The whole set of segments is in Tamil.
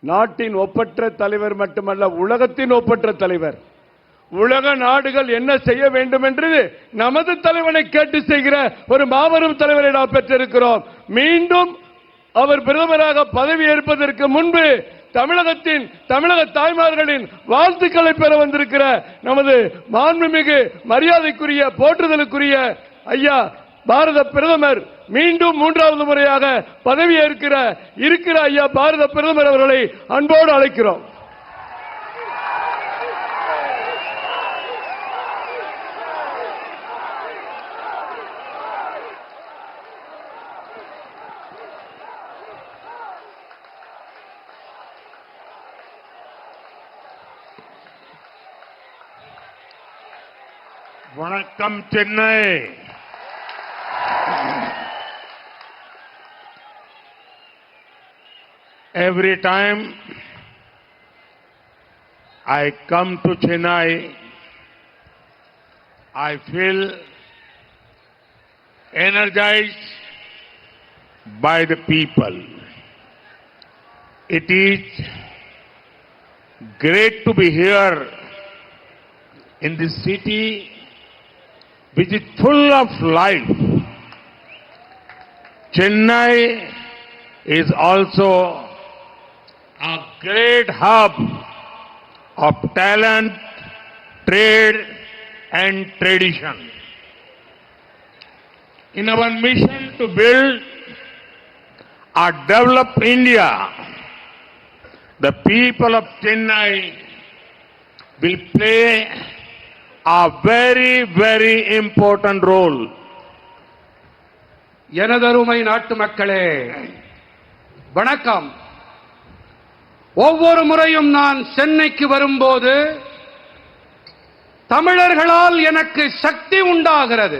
நாட்டின் ஒப்பற்ற தலைவர் மட்டுமல்ல, உலகத்தின் ஒப்பற்ற தலைவர். உலக நாடுகள் என்ன செய்ய வேண்டும் என்று நமது தலைவனை கேட்டு செய்கிற ஒரு மாபெரும் தலைவரை நாம் பெற்றிருக்கிறோம். மீண்டும் அவர் பிரதமராக பதவி ஏற்பதற்கு முன்பு தமிழக தாய்மார்களின் வாழ்த்துக்களை பெற வந்திருக்கிற நமது மாண்புமிகு மரியாதைக்குரிய போற்றுதலுக்குரிய ஐயா பாரத பிரதமர் மீண்டும் மூன்றாவது முறையாக பதவி இருக்கிற ஐயா பாரத பிரதமர் அவர்களை அன்போடு அழைக்கிறோம். வணக்கம் Chennai. Every time I come to Chennai, I feel energized by the people. It is great to be here in this city which is full of life. Chennai is also a great hub of talent, trade and tradition. In our mission to build a developed India, the people of Chennai will play a very, very important role. எனதருமை நாட்டு மக்களே, வணக்கம். ஒவ்வொரு முறையும் நான் சென்னைக்கு வரும்போது தமிழர்களால் எனக்கு சக்தி உண்டாகிறது.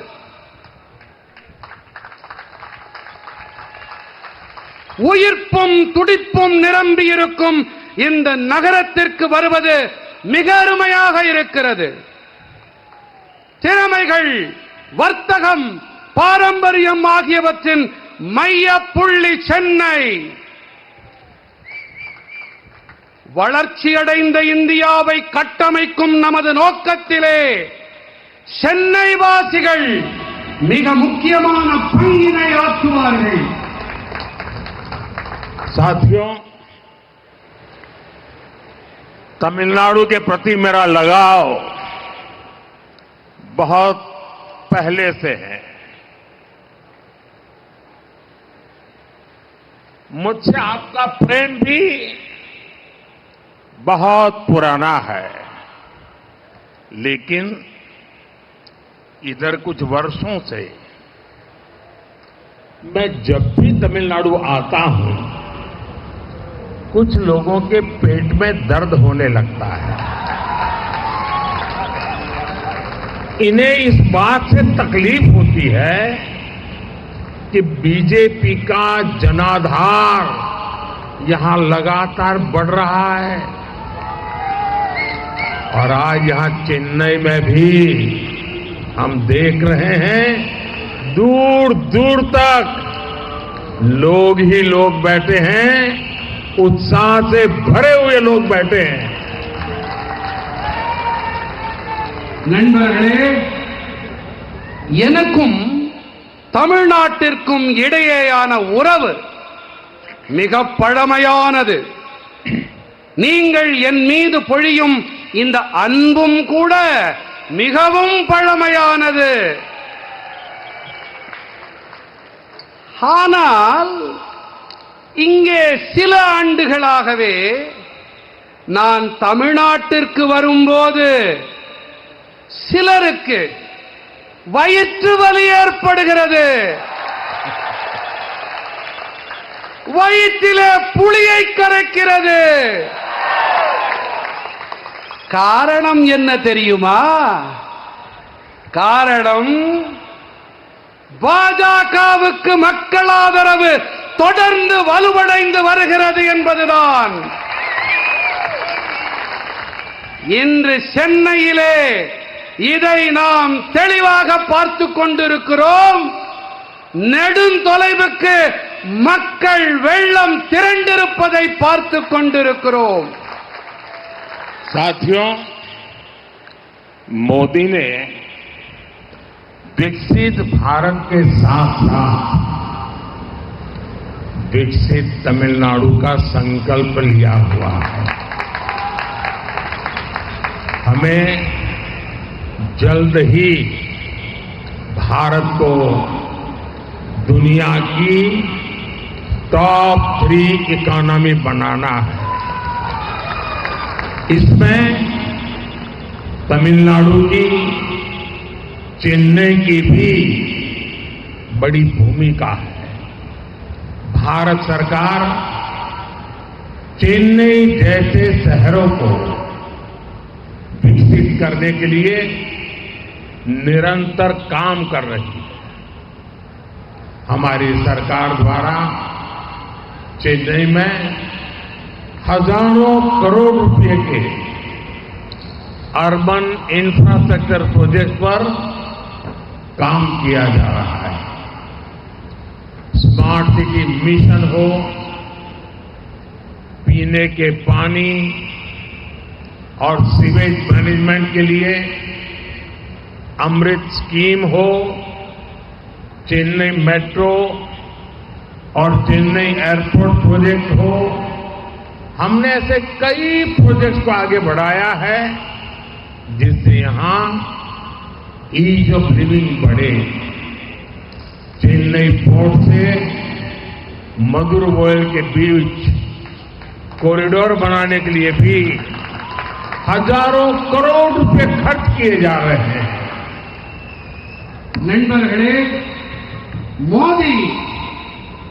உயிர்ப்பும் துடிப்பும் நிரம்பி இருக்கும் இந்த நகரத்திற்கு வருவது மிக அருமையாக இருக்கிறது. திறமைகள், வர்த்தகம், பாரம்பரியம் ஆகியவற்றின் மைய புள்ளி சென்னை. வளர்ச்சியடைந்த இந்தியாவை கட்டமைக்கும் நமது நோக்கத்திலே சென்னை வாசிகள் மிக முக்கியமான பங்கினை ஆற்றுவார்கள். साथियों, तमिलनाडु के प्रति मेरा लगाव बहुत पहले से है. मुझसे आपका प्रेम भी बहुत पुराना है, लेकिन इधर कुछ वर्षों से मैं जब भी तमिलनाडु आता हूं, कुछ लोगों के पेट में दर्द होने लगता है. इन्हें इस बात से तकलीफ होती है कि बीजेपी का जनाधार यहां लगातार बढ़ रहा है और आज यहां चेन्नई में भी हम देख रहे हैं दूर दूर तक लोग ही लोग बैठे हैं, उत्साह से भरे हुए लोग बैठे हैं. நண்பர்களே, எனக்கும் தமிழ்நாட்டிற்கும் இடையேயான உறவு மிக பழமையானது. நீங்கள் என் மீது பொழியும் இந்த அன்பும் கூட மிகவும் பழமையானது. ஆனால் இங்கே சில ஆண்டுகளாகவே நான் தமிழ்நாட்டிற்கு வரும்போது சிலருக்கு வயிற்று வலி ஏற்படுகிறது. வயிற்றிலே புளியை கரைக்கிறது. காரணம் என்ன தெரியுமா? காரணம் பாஜகவுக்கு மக்கள் ஆதரவு தொடர்ந்து வலுவடைந்து வருகிறது என்பதுதான். இன்று சென்னையிலே இதை நாம் தெளிவாக பார்த்துக் கொண்டிருக்கிறோம். நெடுந்தொலைவுக்கு மக்கள் வெள்ளம் திரண்டிருப்பதை பார்த்துக் கொண்டிருக்கிறோம். साथियों, मोदी ने विकसित भारत के साथ साथ विकसित तमिलनाडु का संकल्प लिया हुआ है. हमें जल्द ही भारत को दुनिया की टॉप 3 इकोनॉमी बनाना है. इसमें तमिलनाडु की, चेन्नई की भी बड़ी भूमिका है. भारत सरकार चेन्नई जैसे शहरों को विकसित करने के लिए निरंतर काम कर रही है. हमारी सरकार द्वारा चेन्नई में हजारों करोड़ रुपए के अर्बन इंफ्रास्ट्रक्चर प्रोजेक्ट पर काम किया जा रहा है. स्मार्ट सिटी मिशन हो, पीने के पानी और सीवेज मैनेजमेंट के लिए अमृत स्कीम हो, चेन्नई मेट्रो और चेन्नई एयरपोर्ट प्रोजेक्ट हो, हमने ऐसे कई प्रोजेक्ट्स को आगे बढ़ाया है जिससे यहां ईज ऑफ लिविंग बढ़े. चेन्नई पोर्ट से मदुरवोयल के बीच कॉरिडोर बनाने के लिए भी हजारों करोड़ रुपए खर्च किए जा रहे हैं. நண்பர்களே, மோடி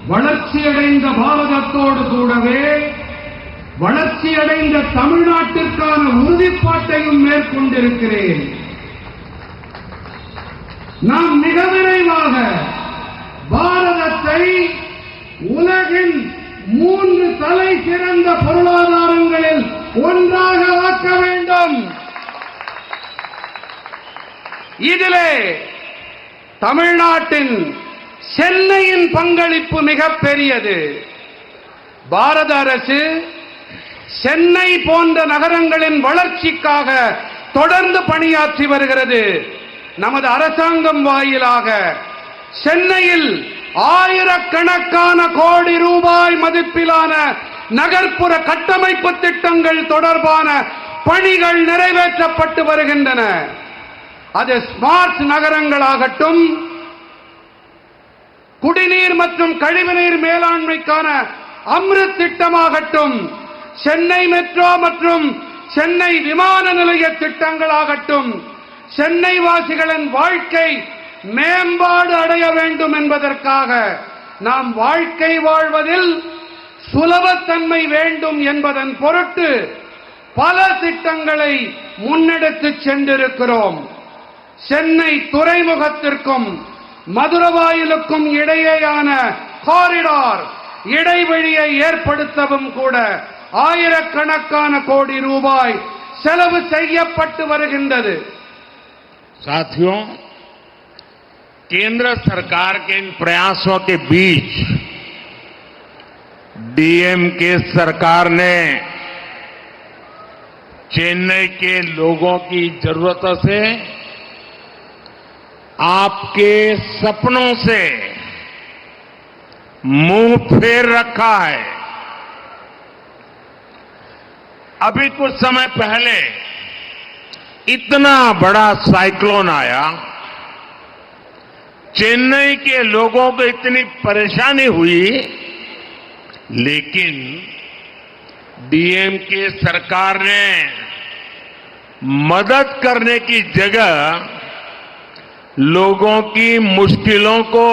வளர்ச்சியடைந்த பாரதத்தோடு கூடவே வளர்ச்சியடைந்த தமிழ்நாட்டிற்கான உறுதிப்பாட்டையும் மேற்கொண்டிருக்கிறேன். நாம் மிக விரைவாக பாரதத்தை உலகின் 3 தலை சிறந்த பொருளாதாரங்களில் ஒன்றாக ஆக்க வேண்டும். இதிலே தமிழ்நாட்டின் சென்னையின் பங்களிப்பு மிகப் பெரியது. பாரத அரசு சென்னை போன்ற நகரங்களின் வளர்ச்சிக்காக தொடர்ந்து பணியாற்றி வருகிறது. நமது அரசாங்கம் வாயிலாக சென்னையில் ஆயிரக்கணக்கான கோடி ரூபாய் மதிப்பிலான நகர்ப்புற கட்டமைப்பு திட்டங்கள் தொடர்பான பணிகள் நிறைவேற்றப்பட்டு வருகின்றன. அது ஸ்மார்ட் நகரங்களாகட்டும், குடிநீர் மற்றும் கழிவுநீர் மேலாண்மைக்கான அம்ருத் திட்டமாகட்டும், சென்னை மெட்ரோ மற்றும் சென்னை விமான நிலைய திட்டங்களாகட்டும், சென்னை வாசிகளின் வாழ்க்கை மேம்பாடு அடைய வேண்டும் என்பதற்காக நாம் வாழ்க்கை வாழ்வதில் சுலபத்தன்மை வேண்டும் என்பதன் பொருட்டு பல திட்டங்களை முன்னெடுத்துச் சென்றிருக்கிறோம். சென்னை துறைமுகத்திற்கும் மதுரவாயிலுக்கும் இடையேயான காரிடார் இடைவெளியை ஏற்படுத்தவும் கூட ஆயிரக்கணக்கான கோடி ரூபாய் செலவு செய்யப்பட்டு வருகின்றது. साथियों, केंद्र सरकार के इन प्रयासों के बीच डीएमके सरकार ने चेन्नई के लोगों की जरूरतों से, आपके सपनों से मुंह फेर रखा है. अभी कुछ समय पहले इतना बड़ा साइक्लोन आया, चेन्नई के लोगों को इतनी परेशानी हुई, लेकिन डीएमके सरकार ने मदद करने की जगह लोगों की मुश्किलों को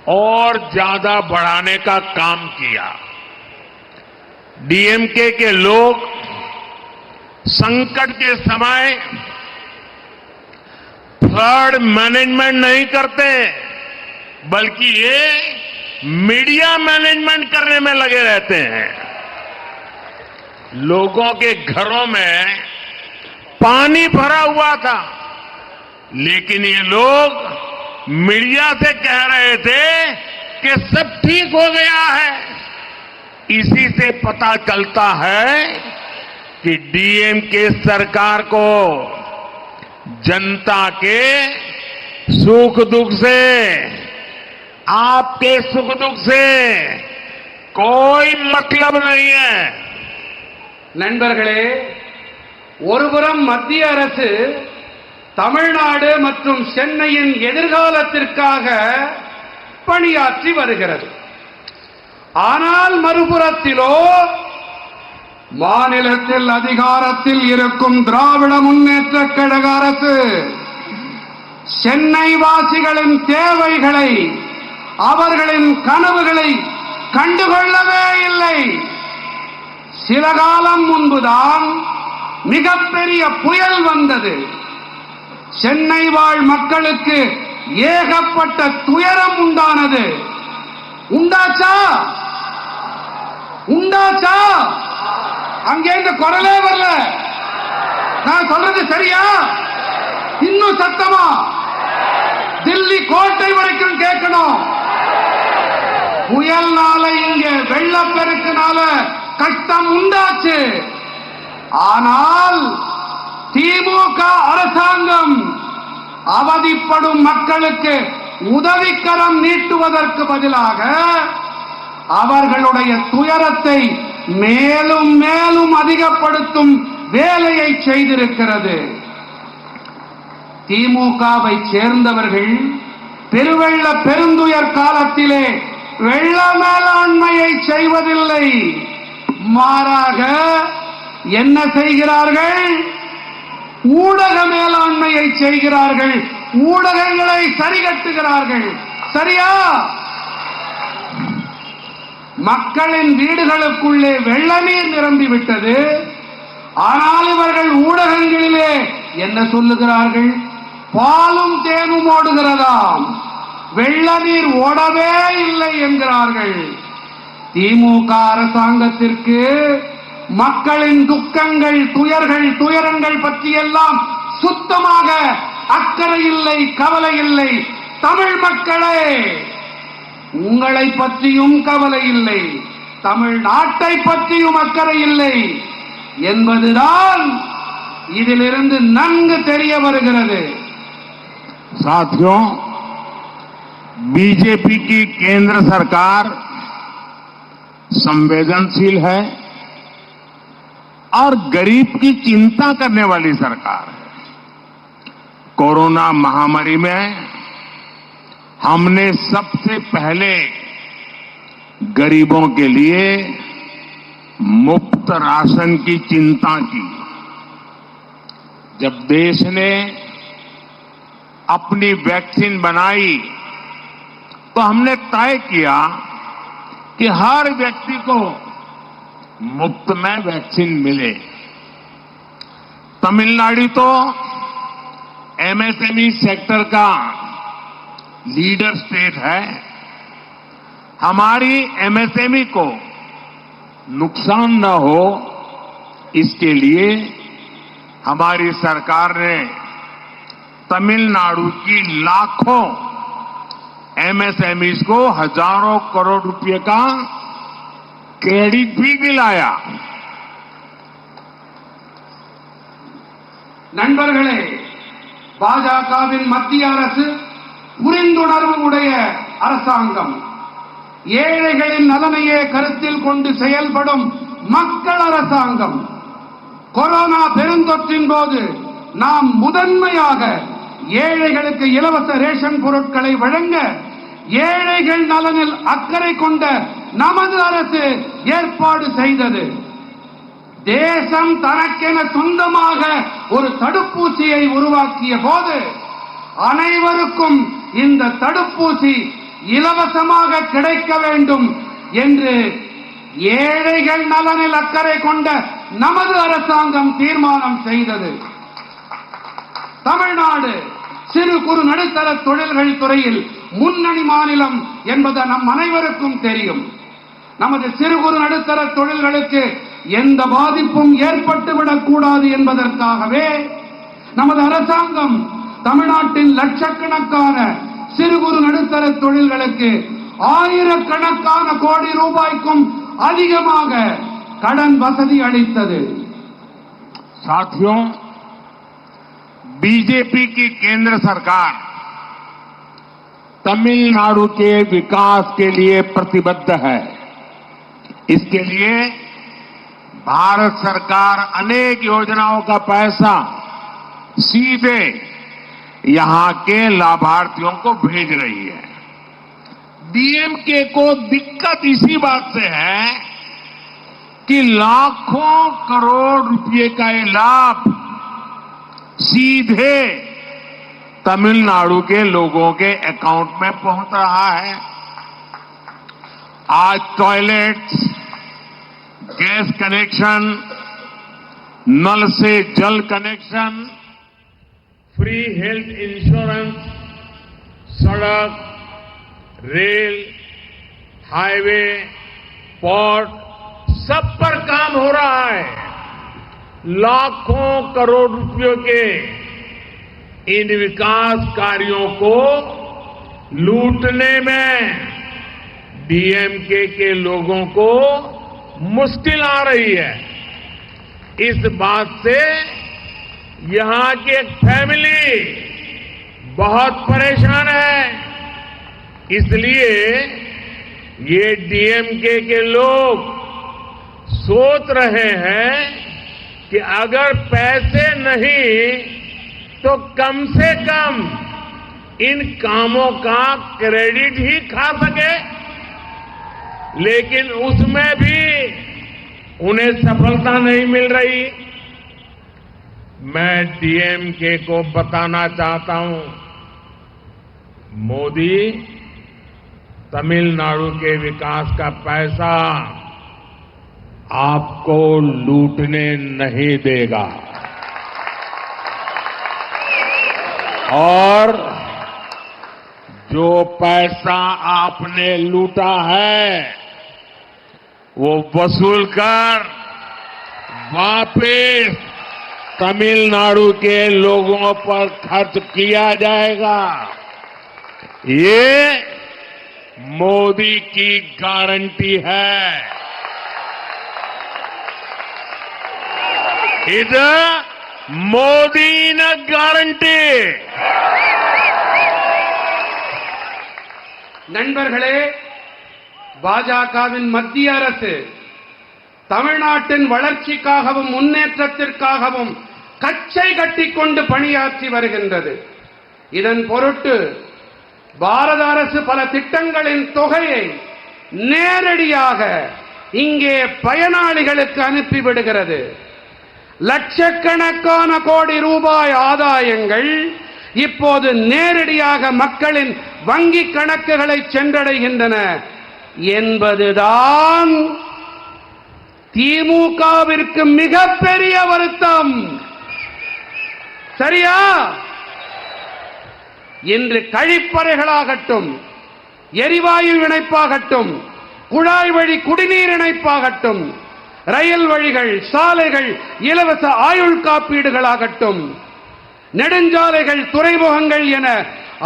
और ज्यादा बढ़ाने का काम किया. डीएमके के लोग संकट के समय फ्लड मैनेजमेंट नहीं करते, बल्कि ये मीडिया मैनेजमेंट करने में लगे रहते हैं. लोगों के घरों में पानी भरा हुआ था, लेकिन ये लोग मीडिया से कह रहे थे कि सब ठीक हो गया है। इसी से पता चलता है कि डीएमके सरकार को जनता के सुख दुख से, आपके सुख दुख से कोई मतलब नहीं है। நண்பர்களே, ஒருபுறம் மத்திய அரசு தமிழ்நாடு மற்றும் சென்னையின் எதிர்காலத்திற்காக பணியாற்றி வருகிறது. ஆனால் மறுபுறத்திலோ மாநிலத்தில் அதிகாரத்தில் இருக்கும் திராவிட முன்னேற்றக் கழக அரசு சென்னை வாசிகளின் தேவைகளை, அவர்களின் கனவுகளை கண்டுகொள்ளவே இல்லை. சில காலம் முன்புதான் மிகப்பெரிய புயல் வந்தது. சென்னை வாழ் மக்களுக்கு ஏகப்பட்ட துயரம் உண்டானது. உண்டாச்சா? உண்டாச்சா? அங்கே இந்த குரலே வரல. நான் சொல்றது சரியா? இன்னும் சத்தமா தில்லி கோட்டை வரைக்கும் கேட்கணும். புயல்னால இங்க வெள்ளப்பெருக்குனால கஷ்டம் உண்டாச்சு. ஆனால் திமுக அரசாங்கம் அவதிப்படும் மக்களுக்கு உதவிக்கரம் நீட்டுவதற்கு பதிலாக அவர்களுடைய துயரத்தை மேலும் மேலும் அதிகப்படுத்தும் வேலையை செய்திருக்கிறது. திமுகவை சேர்ந்தவர்கள் பெருவெள்ள பெருந்துயர் காலத்திலே வெள்ள மேலாண்மையை செய்வதில்லை. மாறாக என்ன செய்கிறார்கள்? ஊடக மேலாண்மையை செய்கிறார்கள். ஊடகங்களை சரிகட்டுகிறார்கள். சரியா? மக்களின் வீடுகளுக்குள்ளே வெள்ள நீர் நிரம்பிவிட்டது. ஆனால் இவர்கள் ஊடகங்களிலே என்ன சொல்லுகிறார்கள்? பாலும் தேனும் ஓடுகிறதாம், வெள்ள நீர் ஓடவே இல்லை என்கிறார்கள். திமுக அரசாங்கத்திற்கு மக்களின் துக்கங்கள், துயரங்கள் பற்றியெல்லாம் சுத்தமாக அக்கறை இல்லை, கவலை இல்லை. தமிழ் மக்களே, உங்களை பற்றியும் கவலை இல்லை, தமிழ்நாட்டை பற்றியும் அக்கறை இல்லை என்பதுதான் இதிலிருந்து நன்கு தெரிய வருகிறது. साथियों, बीजेपी की केंद्र सरकार संवेदनशील है और गरीब की चिंता करने वाली सरकार है। कोरोना महामारी में हमने सबसे पहले गरीबों के लिए मुफ्त राशन की चिंता की। जब देश ने अपनी वैक्सीन बनाई तो हमने तय किया कि हर व्यक्ति को मुफ्त में वैक्सीन मिले। तमिलनाडु तो एमएसएमई सेक्टर का लीडर स्टेट है। हमारी एमएसएमई को नुकसान न हो, इसके लिए हमारी सरकार ने तमिलनाडु की लाखों एमएसएमईज को हजारों करोड़ रुपए का क्रेडिट भी दिलाया। நண்பர்களே, பாஜகவின் மத்திய அரசு புரிந்துணர்வு உடைய அரசாங்கம், ஏழைகளின் நலனையே கருத்தில் கொண்டு செயல்படும் மக்கள் அரசாங்கம். கொரோனா பெருந்தொற்றின் போது நாம் முதன்மையாக ஏழைகளுக்கு இலவச ரேஷன் பொருட்களை வழங்க ஏழைகள் நலனில் அக்கறை கொண்ட நமது அரசு ஏற்பாடு செய்தது. தேசம் தனக்கென சொந்தமாக ஒரு தடுப்பூசியை உருவாக்கிய போது அனைவருக்கும் இந்த தடுப்பூசி இலவசமாக கிடைக்க வேண்டும் என்று ஏழைகள் நலனில் அக்கறை கொண்ட நமது அரசாங்கம் தீர்மானம் செய்தது. தமிழ்நாடு சிறு குறு நடுத்தர தொழில்கள் துறையில் முன்னணி மாநிலம் என்பது நம் அனைவருக்கும் தெரியும். நமது சிறு குறு நடுத்தர தொழில்களுக்கு எந்த பாதிப்பும் ஏற்பட்டுவிடக் கூடாது என்பதற்காகவே நமது அரசாங்கம் தமிழ்நாட்டின் லட்சக்கணக்கான சிறு குறு நடுத்தர தொழில்களுக்கு ஆயிரக்கணக்கான கோடி ரூபாய்க்கும் அதிகமாக கடன் வசதி அளித்தது. साथियों, बीजेपी की केंद्र सरकार तमिलनाडु के विकास के लिए प्रतिबद्ध है। इसके लिए भारत सरकार अनेक योजनाओं का पैसा सीधे यहां के लाभार्थियों को भेज रही है। डीएमके को दिक्कत इसी बात से है कि लाखों करोड़ रुपए का ये लाभ सीधे तमिलनाडु के लोगों के अकाउंट में पहुंच रहा है। आज टॉयलेट्स, गैस कनेक्शन, नल से जल कनेक्शन, फ्री हेल्थ इंश्योरेंस, सड़क, रेल, हाईवे, पोर्ट, सब पर काम हो रहा है। लाखों करोड़ रुपयों के इन विकास कार्यों को लूटने में डीएमके के लोगों को मुश्किल आ रही है। इस बात से यहां की एक फैमिली बहुत परेशान है। इसलिए ये डीएमके के लोग सोच रहे हैं कि अगर पैसे नहीं तो कम से कम इन कामों का क्रेडिट ही खा सके, लेकिन उसमें भी उन्हें सफलता नहीं मिल रही। मैं डीएमके को बताना चाहता हूं, मोदी तमिलनाडु के विकास का पैसा आपको लूटने नहीं देगा और जो पैसा आपने लूटा है वो वसूल कर वापस तमिलनाडु के लोगों पर खर्च किया जाएगा। ये मोदी की गारंटी है। இது மோடியின் கேரண்டி। நண்பர்களே, பாஜகவின் மத்திய அரசு தமிழ்நாட்டின் வளர்ச்சிக்காகவும் முன்னேற்றத்திற்காகவும் கச்சை கட்டிக்கொண்டு பணியாற்றி வருகின்றது. இதன் பொருட்டு பாரத அரசு பல திட்டங்களின் தொகையை நேரடியாக இங்கே பயனாளிகளுக்கு அனுப்பிவிடுகிறது. லட்சக்கணக்கான கோடி ரூபாய் ஆதாயங்கள் இப்போது நேரடியாக மக்களின் வங்கி கணக்குகளை சென்றடைகின்றன என்பதுதான் திமுகவிற்கு மிகப்பெரிய வருத்தம். சரியா? இன்று கழிப்பறைகளாகட்டும், எரிவாயு இணைப்பாகட்டும், குழாய் வழி குடிநீர் இணைப்பாகட்டும், ரயில் வழிகள், சாலைகள், இலவச ஆயுள் காப்பீடுகளாகட்டும், நெடுஞ்சாலைகள், துறைமுகங்கள் என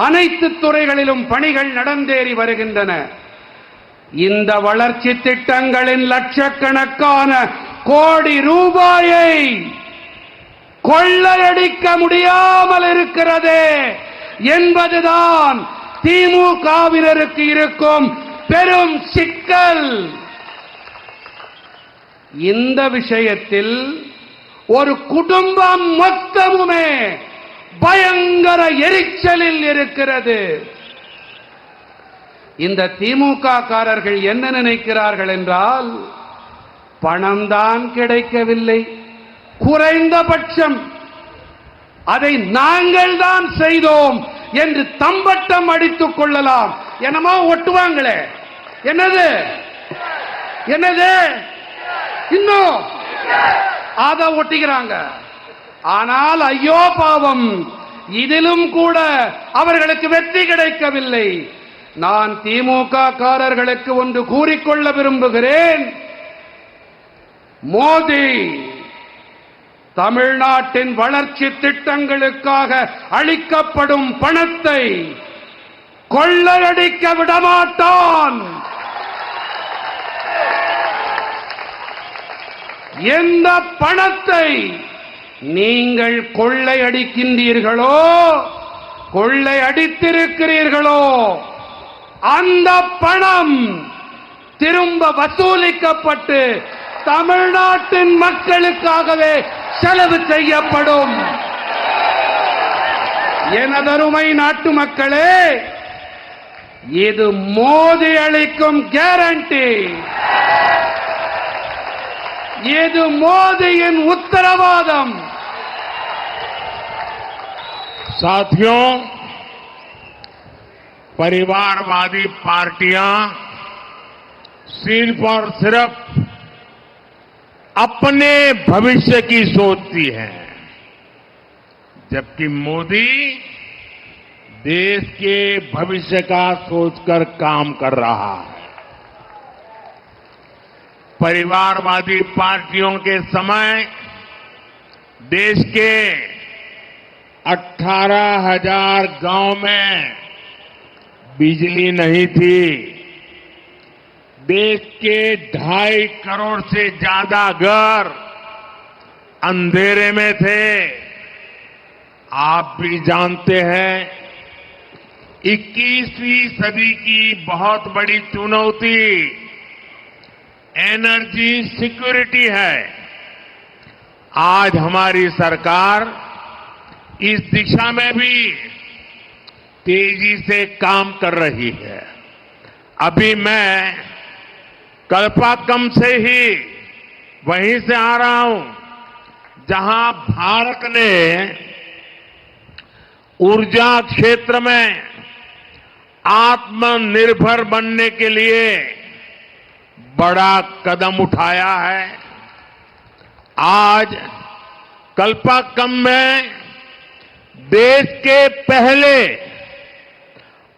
அனைத்து துறைகளிலும் பணிகள் நடந்தேறி வருகின்றன. இந்த வளர்ச்சி திட்டங்களின் லட்சக்கணக்கான கோடி ரூபாயை கொள்ளையடிக்க முடியாமல் இருக்கிறது என்பதுதான் திமுகவினருக்கு இருக்கும் பெரும் சிக்கல். இந்த விஷயத்தில் ஒரு குடும்பம் மொத்தமுமே பயங்கர எரிச்சலில் இருக்கிறது. இந்த திமுக காரர்கள் என்ன நினைக்கிறார்கள் என்றால், பணம் தான் கிடைக்கவில்லை, குறைந்தபட்சம் அதை நாங்கள் தான் செய்தோம் என்று தம்பட்டம் அடித்துக் கொள்ளலாம். என்னமோ ஒட்டுவாங்களே, என்னது என்னது இன்னும் அதை ஒட்டிக்கிறாங்க. ஆனால் ஐயோ பாவம், இதிலும் கூட அவர்களுக்கு வெற்றி கிடைக்கவில்லை. நான் திமுக காரர்களுக்கு ஒன்று கூறிக்கொள்ள விரும்புகிறேன். மோடி தமிழ்நாட்டின் வளர்ச்சி திட்டங்களுக்காக அளிக்கப்படும் பணத்தை கொள்ளையடிக்க விடமாட்டான். எந்த பணத்தை நீங்கள் கொள்ளையடிக்கின்றீர்களோ, கொள்ளையடித்திருக்கிறீர்களோ, அந்த பணம் திரும்ப வசூலிக்கப்பட்டு தமிழ்நாட்டின் மக்களுக்காகவே செலவு செய்யப்படும். எனதருமை நாட்டு மக்களே, இது மோடி அளிக்கும் கேரண்டி, இது மோடியின் உத்தரவாதம். साथियों, परिवारवादी पार्टियां सिर्फ और सिर्फ अपने भविष्य की सोचती हैं, जबकि मोदी देश के भविष्य का सोचकर काम कर रहा है। परिवारवादी पार्टियों के समय देश के 18,000 गांव में बिजली नहीं थी। देश के 2.5 करोड़ से ज्यादा घर अंधेरे में थे। आप भी जानते हैं, 21वीं सदी की बहुत बड़ी चुनौती एनर्जी सिक्योरिटी है। आज हमारी सरकार इस दिशा में भी तेजी से काम कर रही है। अभी मैं कल्पाकम से ही वहीं से आ रहा हूं, जहां भारत ने ऊर्जा क्षेत्र में आत्मनिर्भर बनने के लिए बड़ा कदम उठाया है। आज कल्पाकम में देश के पहले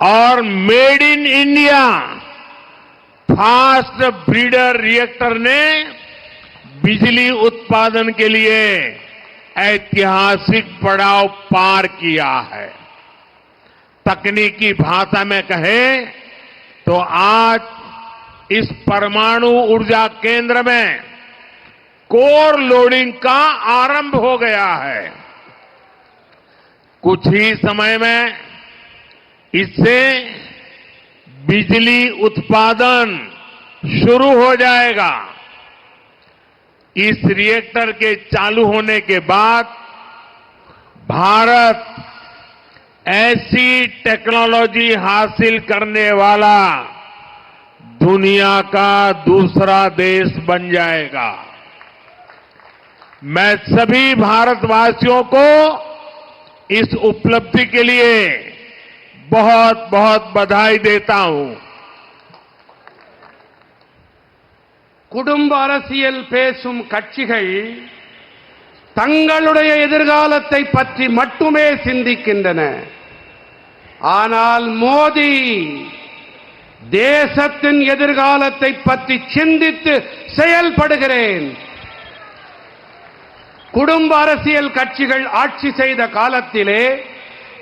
और made in India fast breeder reactor ने बिजली उत्पादन के लिए ऐतिहासिक पड़ाव पार किया है। तकनीकी भाषा में कहें तो आज इस परमाणु ऊर्जा केंद्र में कोर लोडिंग का आरंभ हो गया है। कुछ ही समय में इससे बिजली उत्पादन शुरू हो जाएगा। इस रिएक्टर के चालू होने के बाद भारत ऐसी टेक्नोलॉजी हासिल करने वाला दुनिया का दूसरा देश बन जाएगा। मैं सभी भारतवासियों को इस उपलब्धि के लिए बहुत बहुत बधाई देता हूं। குடும்ப அரசியல் பேசும் கட்சிகள் தங்களுடைய எதிர்காலத்தை பற்றி மட்டுமே சிந்திக்கின்றன. ஆனால் மோடி தேசத்தின் எதிர்காலத்தை பற்றி சிந்தித்து செயல்படுகிறேன். குடும்ப அரசியல் கட்சிகள் ஆட்சி செய்த காலத்திலே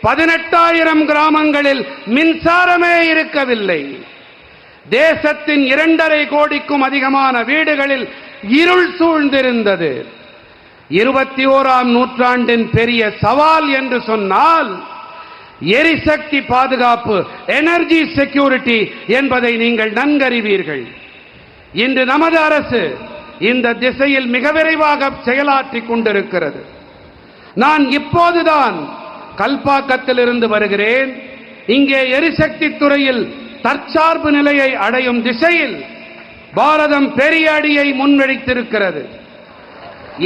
18,000 கிராமங்களில் மின்சாரமே இருக்கவில்லை. தேசத்தின் 2.5 கோடிக்கும் அதிகமான வீடுகளில் இருள் சூழ்ந்திருந்தது. 21ஆம் நூற்றாண்டின் பெரிய சவால் என்று சொன்னால் எரிசக்தி பாதுகாப்பு, எனர்ஜி செக்யூரிட்டி என்பதை நீங்கள் நன்கறிவீர்கள். இன்று நமது அரசு இந்த திசையில் மிக விரைவாக செயலாற்றிக் கொண்டிருக்கிறது. நான் இப்போதுதான் கல்பாக்கத்தில் இருந்து வருகிறேன். இங்கே எரிசக்தி துறையில் தற்சார்பு நிலையை அடையும் திசையில் பாரதம் பெரிய அடியை முன்வைத்திருக்கிறது.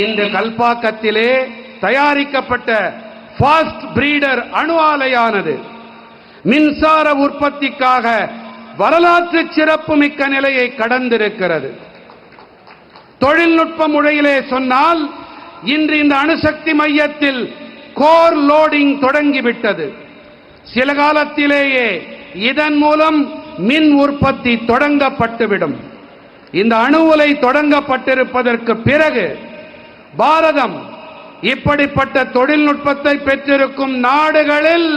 இந்த கல்பாக்கத்திலே தயாரிக்கப்பட்ட ஃபாஸ்ட் பிரீடர் அணு ஆலையானது மின்சார உற்பத்திக்காக வரலாற்று சிறப்புமிக்க நிலையை கடந்திருக்கிறது. தொழில்நுட்ப முறையிலே சொன்னால் இன்று இந்த அணுசக்தி மையத்தில் கோர் லோடிங் தொடங்கிவிட்டது. சில காலத்திலேயே இதன் மூலம் மின் உற்பத்தி தொடங்கப்பட்டுவிடும். இந்த அணு உலை தொடங்கப்பட்டிருப்பதற்கு பிறகு பாரதம் இப்படிப்பட்ட தொழில்நுட்பத்தை பெற்றிருக்கும் நாடுகளில்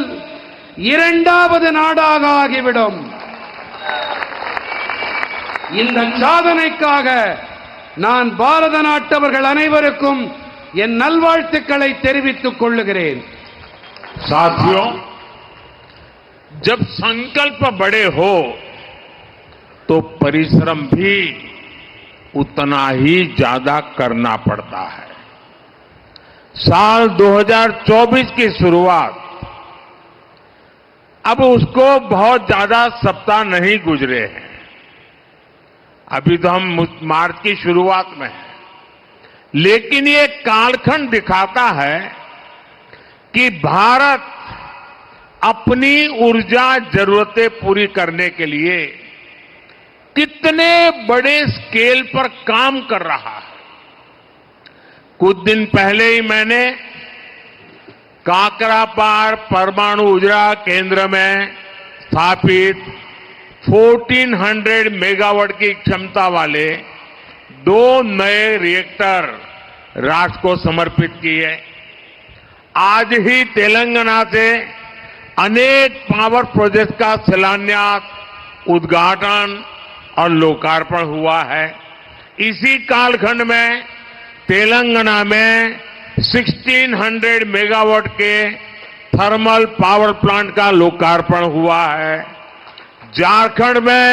இரண்டாவது நாடாக ஆகிவிடும். இந்த சாதனைக்காக நான் பாரத நாட்டவர்கள் அனைவருக்கும் என் நல்வாழ்த்துக்களை தெரிவித்துக் கொள்ளுகிறேன். साथियों, जब संकल्प बड़े हो तो परिश्रम भी उतना ही ज्यादा करना पड़ता है. साल 2024 की शुरुआत, अब उसको बहुत ज्यादा सप्ताह नहीं गुजरे हैं. अभी तो हम मार्च की शुरुआत में हैं, लेकिन ये कालखंड दिखाता है कि भारत अपनी ऊर्जा जरूरतें पूरी करने के लिए कितने बड़े स्केल पर काम कर रहा है. कुछ दिन पहले ही मैंने काकरापार परमाणु ऊर्जा केंद्र में स्थापित 1400 मेगावाट की क्षमता वाले 2 नए रिएक्टर राष्ट्र को समर्पित किए. आज ही तेलंगाना से अनेक पावर प्रोजेक्ट का शिलान्यास, उद्घाटन और लोकार्पण हुआ है. इसी कालखंड में तेलंगाना में 1600 मेगावाट के थर्मल पावर प्लांट का लोकार्पण हुआ है. झारखंड में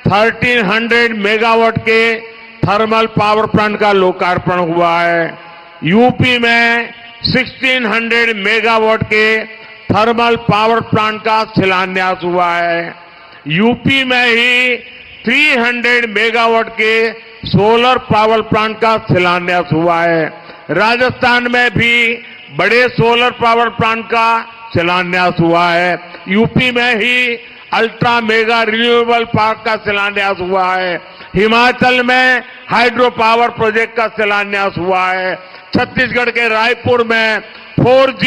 1300 मेगावाट के थर्मल पावर प्लांट का लोकार्पण हुआ है. यूपी में 1600 मेगावाट के थर्मल पावर प्लांट का शिलान्यास हुआ है. यूपी में ही 300 मेगावाट के सोलर पावर प्लांट का शिलान्यास हुआ है. राजस्थान में भी बड़े सोलर पावर प्लांट का शिलान्यास हुआ है. यूपी में ही अल्ट्रा मेगा रिन्यूएबल पार्क का शिलान्यास हुआ है. हिमाचल में हाइड्रो पावर प्रोजेक्ट का शिलान्यास हुआ है. छत्तीसगढ़ के रायपुर में 4G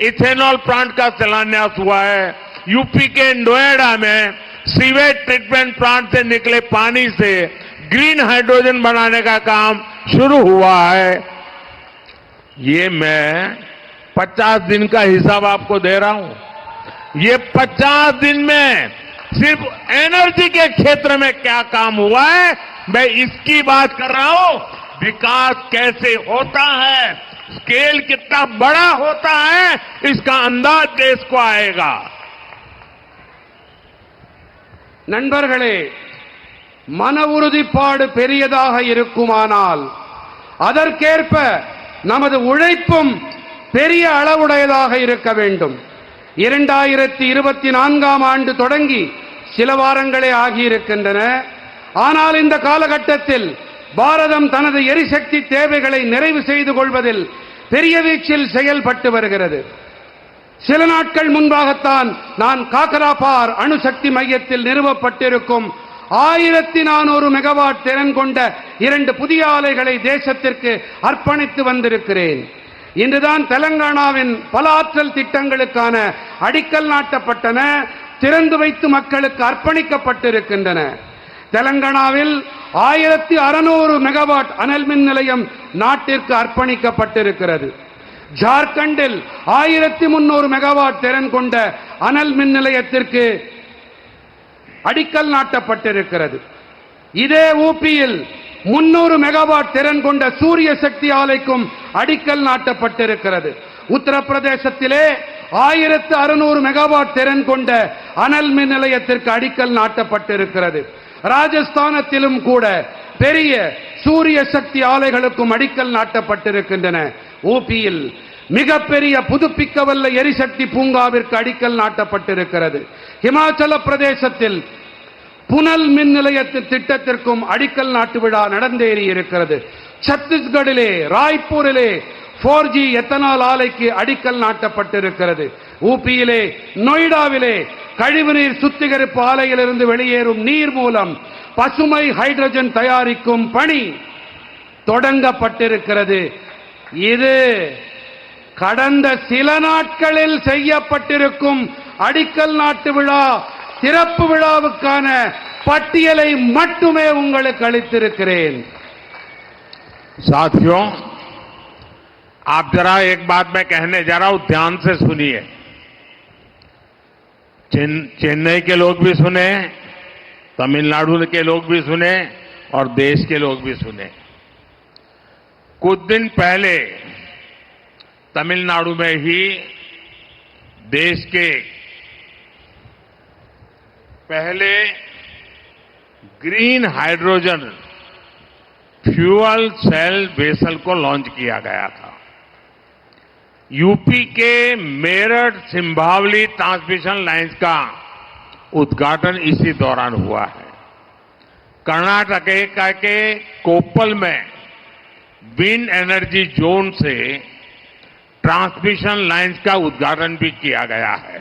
इथेनॉल प्लांट का शिलान्यास हुआ है. यूपी के नोएडा में सीवेज ट्रीटमेंट प्लांट से निकले पानी से ग्रीन हाइड्रोजन बनाने का काम शुरू हुआ है. ये मैं 50 दिन का हिसाब आपको दे रहा हूं. ये 50 दिन में सिर्फ एनर्जी के क्षेत्र में क्या काम हुआ है, मैं इसकी बात कर रहा हूं. विकास कैसे होता है, स्केल कितना बड़ा होता है, इसका अंदाज देश को आएगा. நண்பர்களே, மன உறுதிப்பாடு பெரியதாக இருக்குமானால் அதற்கேற்ப நமது உழைப்பும் பெரிய அளவுடையதாக இருக்க வேண்டும். 2024ஆம் ஆண்டு தொடங்கி சில வாரங்களே ஆகியிருக்கின்றன. ஆனால் இந்த காலகட்டத்தில் பாரதம் தனது எரிசக்தி தேவைகளை நிறைவு செய்து கொள்வதில் பெரிய வீச்சில் செயல்பட்டு வருகிறது. சில நாட்கள் முன்பாகத்தான் நான் காக்கராபார் அணுசக்தி மையத்தில் நிறுவப்பட்டிருக்கும் 1400 மெகாவாட் திறன் கொண்ட 2 புதிய ஆலைகளை தேசத்திற்கு அர்ப்பணித்து வந்திருக்கிறேன். இன்றுதான் தெலங்கானாவின் பல ஆற்றல் திட்டங்களுக்கான அடிக்கல் நாட்டப்பட்டன, திறந்து வைத்து மக்களுக்கு அர்ப்பணிக்கப்பட்டிருக்கின்றன. தெலங்கானாவில் 1600 மெகாவாட் அனல் மின் நிலையம் நாட்டிற்கு அர்ப்பணிக்கப்பட்டிருக்கிறது. ஜார்க்கண்டில் 1300 மெகாவாட் திறன் கொண்ட அனல் மின் நிலையத்திற்கு அடிக்கல் நாட்டப்பட்டிருக்கிறது. இதே ஊபியில் 300 மெகாவாட் திறன் கொண்ட சூரிய சக்தி ஆலைக்கும் அடிக்கல் நாட்டப்பட்டிருக்கிறது. உத்தரப்பிரதேசத்திலே 1600 மெகாவாட் திறன் கொண்ட அனல் மின் நிலையத்திற்கு அடிக்கல் நாட்டப்பட்டிருக்கிறது. ராஜஸ்தானத்திலும் கூட பெரிய சூரிய சக்தி ஆலைகளுக்கும் அடிக்கல் நாட்டப்பட்டிருக்கின்றன. ஊபியில் மிகப்பெரிய புதுப்பிக்கவல்ல எரிசக்தி பூங்காவிற்கு அடிக்கல் நாட்டப்பட்டிருக்கிறது. இமாச்சல பிரதேசத்தில் புனல் மின் நிலையத்தின் திட்டத்திற்கும் அடிக்கல் நாட்டு விழா நடந்தேறி இருக்கிறது. சத்தீஸ்கடிலே ராய்ப்பூரிலே 4G எத்தனால் ஆலைக்கு அடிக்கல் நாட்டப்பட்டிருக்கிறது. ஊபியிலே நொய்டாவிலே கழிவுநீர் சுத்திகரிப்பு ஆலையிலிருந்து வெளியேறும் நீர் மூலம் பசுமை ஹைட்ரஜன் தயாரிக்கும் பணி தொடங்கப்பட்டிருக்கிறது. இது கடந்த சில நாட்களில் செய்யப்பட்டிருக்கும் அடிக்கல் நாட்டு விழா திறப்பு விழாவுக்கான பட்டியலை மட்டுமே உங்களுக்கு அளித்திருக்கிறேன். साथियों, आप जरा एक बात मैं कहने जा रहा हूं, ध्यान से सुनिए. चेन्नई के लोग भी सुने, तमिलनाडु के लोग भी सुने और देश के लोग भी सुने। कुछ दिन पहले तमिलनाडु में ही देश के पहले green hydrogen fuel cell vessel को लॉन्च किया गया था। यूपी के मेरठ सिंभावली ट्रांसमिशन लाइन्स का उद्घाटन इसी दौरान हुआ है। कर्नाटक के कोप्पल में विंड एनर्जी जोन से ट्रांसमिशन लाइन्स का उद्घाटन भी किया गया है।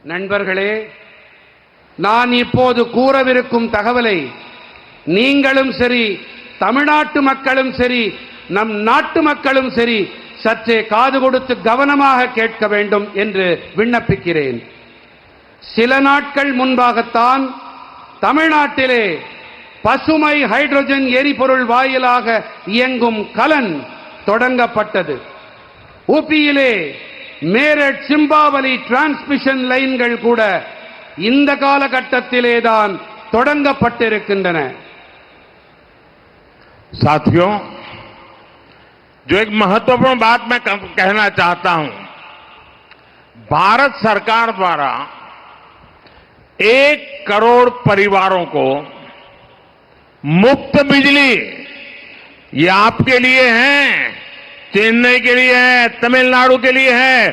நண்பர்களே, நான் இப்போது கூறவிருக்கும் தகவலை நீங்களும் சரி, தமிழ்நாட்டு மக்களும் சரி, நம் நாட்டு மக்களும் சரி சற்றே காது கொடுத்து கவனமாக கேட்க வேண்டும் என்று விண்ணப்பிக்கிறேன். சில நாட்கள் முன்பாகத்தான் தமிழ்நாட்டிலே பசுமை ஹைட்ரஜன் எரிபொருள் வாயிலாக இயங்கும் கலன் தொடங்கப்பட்டது. ஊபியிலே மேரட் சிம்பாவலி டிரான்ஸ்மிஷன் லைன்கள் கூட இந்த காலகட்டத்திலேதான் தொடங்கப்பட்டிருக்கின்றன. साथियों, जो एक महत्वपूर्ण बात मैं कहना चाहता हूं, भारत सरकार द्वारा 1 करोड़ परिवारों को मुफ्त बिजली, ये आपके लिए है, चेन्नई के लिए है, तमिलनाडु के लिए है,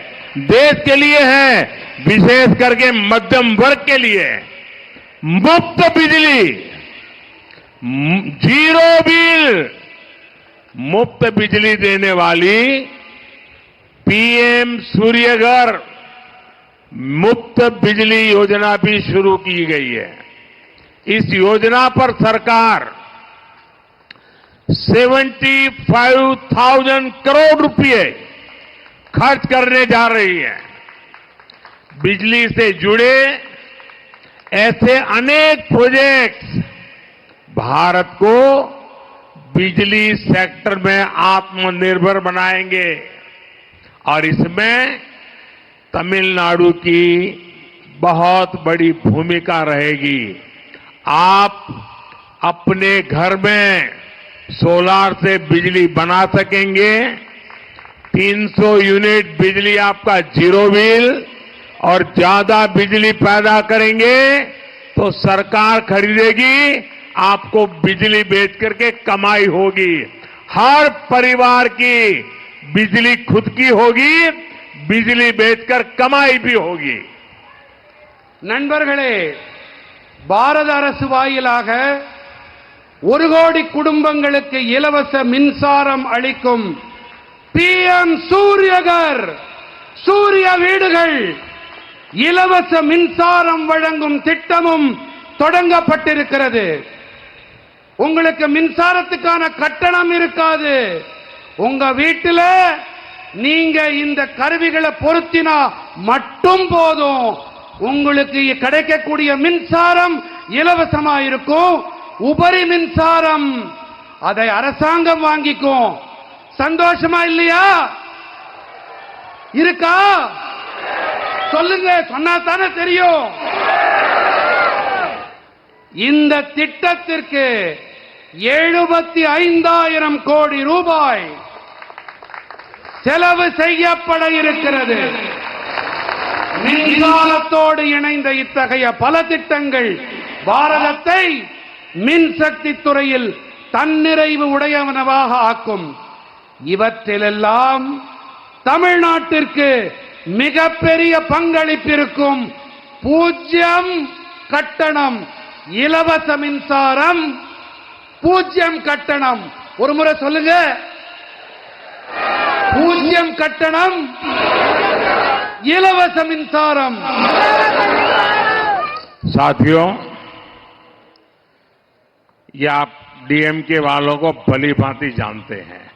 देश के लिए है, विशेष करके मध्यम वर्ग के लिए मुफ्त बिजली, जीरो बिल मुफ्त बिजली देने वाली पीएम सूर्यघर मुफ्त बिजली योजना भी शुरू की गई है। इस योजना पर सरकार 75,000 करोड़ रुपए खर्च करने जा रही है। बिजली से जुड़े ऐसे अनेक प्रोजेक्ट्स भारत को बिजली सेक्टर में आत्मनिर्भर बनाएंगे और इसमें तमिलनाडु की बहुत बड़ी भूमिका रहेगी। आप अपने घर में सोलार से बिजली बना सकेंगे। 300 यूनिट बिजली आपका जीरो बिल, और ज्यादा बिजली पैदा करेंगे तो सरकार खरीदेगी, आपको बिजली बेच करके कमाई होगी। हर परिवार की बिजली खुद की होगी, बिजली बेचकर कमाई भी होगी। நண்பர்களே, பாரத அரசு வாயிலாக 1 கோடி குடும்பங்களுக்கு இலவச மின்சாரம் அளிக்கும் பிஎம் சூரியகர் சூரிய வீடுகள் இலவச மின்சாரம் வழங்கும் திட்டமும் தொடங்கப்பட்டிருக்கிறது. உங்களுக்கு மின்சாரத்துக்கான கட்டணம் இருக்காது. உங்க வீட்டில் நீங்க இந்த கருவிகளை பொருத்தினா மட்டும் போதும். உங்களுக்கு கிடைக்கக்கூடிய மின்சாரம் இலவசமா இருக்கும். உபரி மின்சாரம் அதை அரசாங்கம் வாங்கிக்கும். சந்தோஷமா இல்லையா? இருக்கா? சொல்லுங்க, சொன்னா தானே தெரியும். இந்த திட்டத்திற்கு 75,000 கோடி ரூபாய் செலவு செய்யப்பட இருக்கிறது. மின்சாரத்தோடு இணைந்த இத்தகைய பல திட்டங்கள் பாரதத்தை மின்சக்தி துறையில் தன்னிறைவு உடையவனவாக ஆக்கும். இவற்றிலெல்லாம் தமிழ்நாட்டிற்கு மிகப்பெரிய பங்களிப்பிருக்கும். 0 கட்டணம் இலவச மின்சாரம், 0 கட்டணம். ஒரு முறை சொல்லுங்க, 0 கட்டணம் இலவச மின்சாரம். साथियों, ये आप डीएमके वालों को भली भांति जानते हैं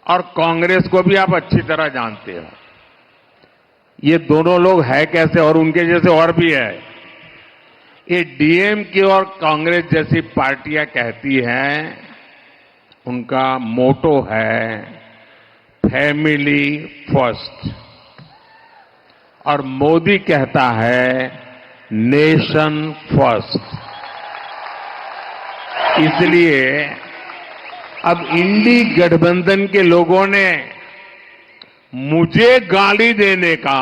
और कांग्रेस को भी आप अच्छी तरह जानते हो। ये दोनों लोग है कैसे, और उनके जैसे और भी है। ये डीएमके और कांग्रेस जैसी पार्टियां कहती हैं, उनका मोटो है फैमिली फर्स्ट। और मोदी कहता है नेशन फर्स्ट। इसलिए अब इंडी गठबंधन के लोगों ने मुझे गाली देने का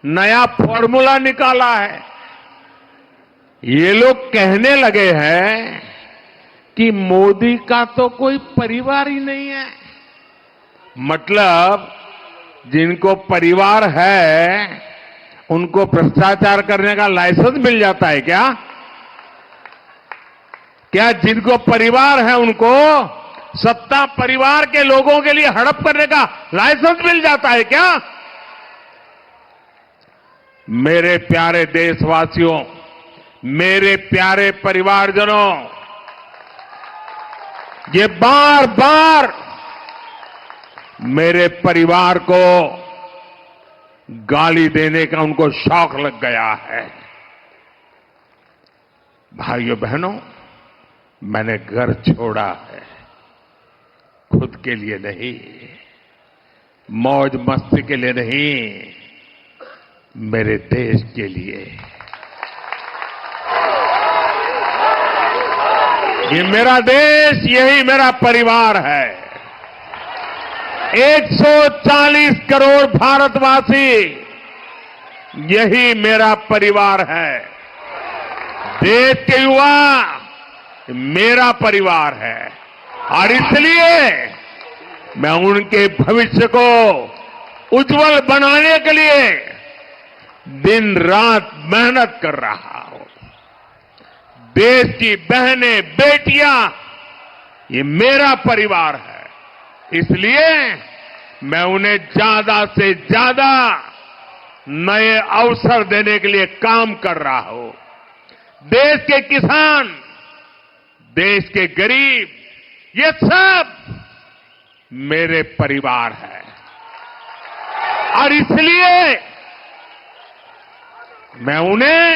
नया फॉर्मूला निकाला है। ये लोग कहने लगे हैं कि मोदी का तो कोई परिवार ही नहीं है। मतलब जिनको परिवार है उनको भ्रष्टाचार करने का लाइसेंस मिल जाता है क्या? क्या जिनको परिवार है उनको सत्ता परिवार के लोगों के लिए हड़प करने का लाइसेंस मिल जाता है क्या? मेरे प्यारे देशवासियों, मेरे प्यारे परिवारजनों, ये बार बार मेरे परिवार को गाली देने का उनको शौक लग गया है। भाइयों बहनों, मैंने घर छोड़ा है, खुद के लिए नहीं, मौज मस्ती के लिए नहीं, मेरे देश के लिए। ये मेरा देश, यही मेरा परिवार है। 140 करोड़ भारतवासी, यही मेरा परिवार है। देश के युवा मेरा परिवार है और इसलिए मैं उनके भविष्य को उज्जवल बनाने के लिए दिन रात मेहनत कर रहा हूं। देश की बहनें, बेटियां, ये मेरा परिवार है। इसलिए मैं उन्हें ज्यादा से ज्यादा नए अवसर देने के लिए काम कर रहा हूं। देश के किसान, देश के गरीब, ये सब मेरे परिवार है और इसलिए मैं उन्हें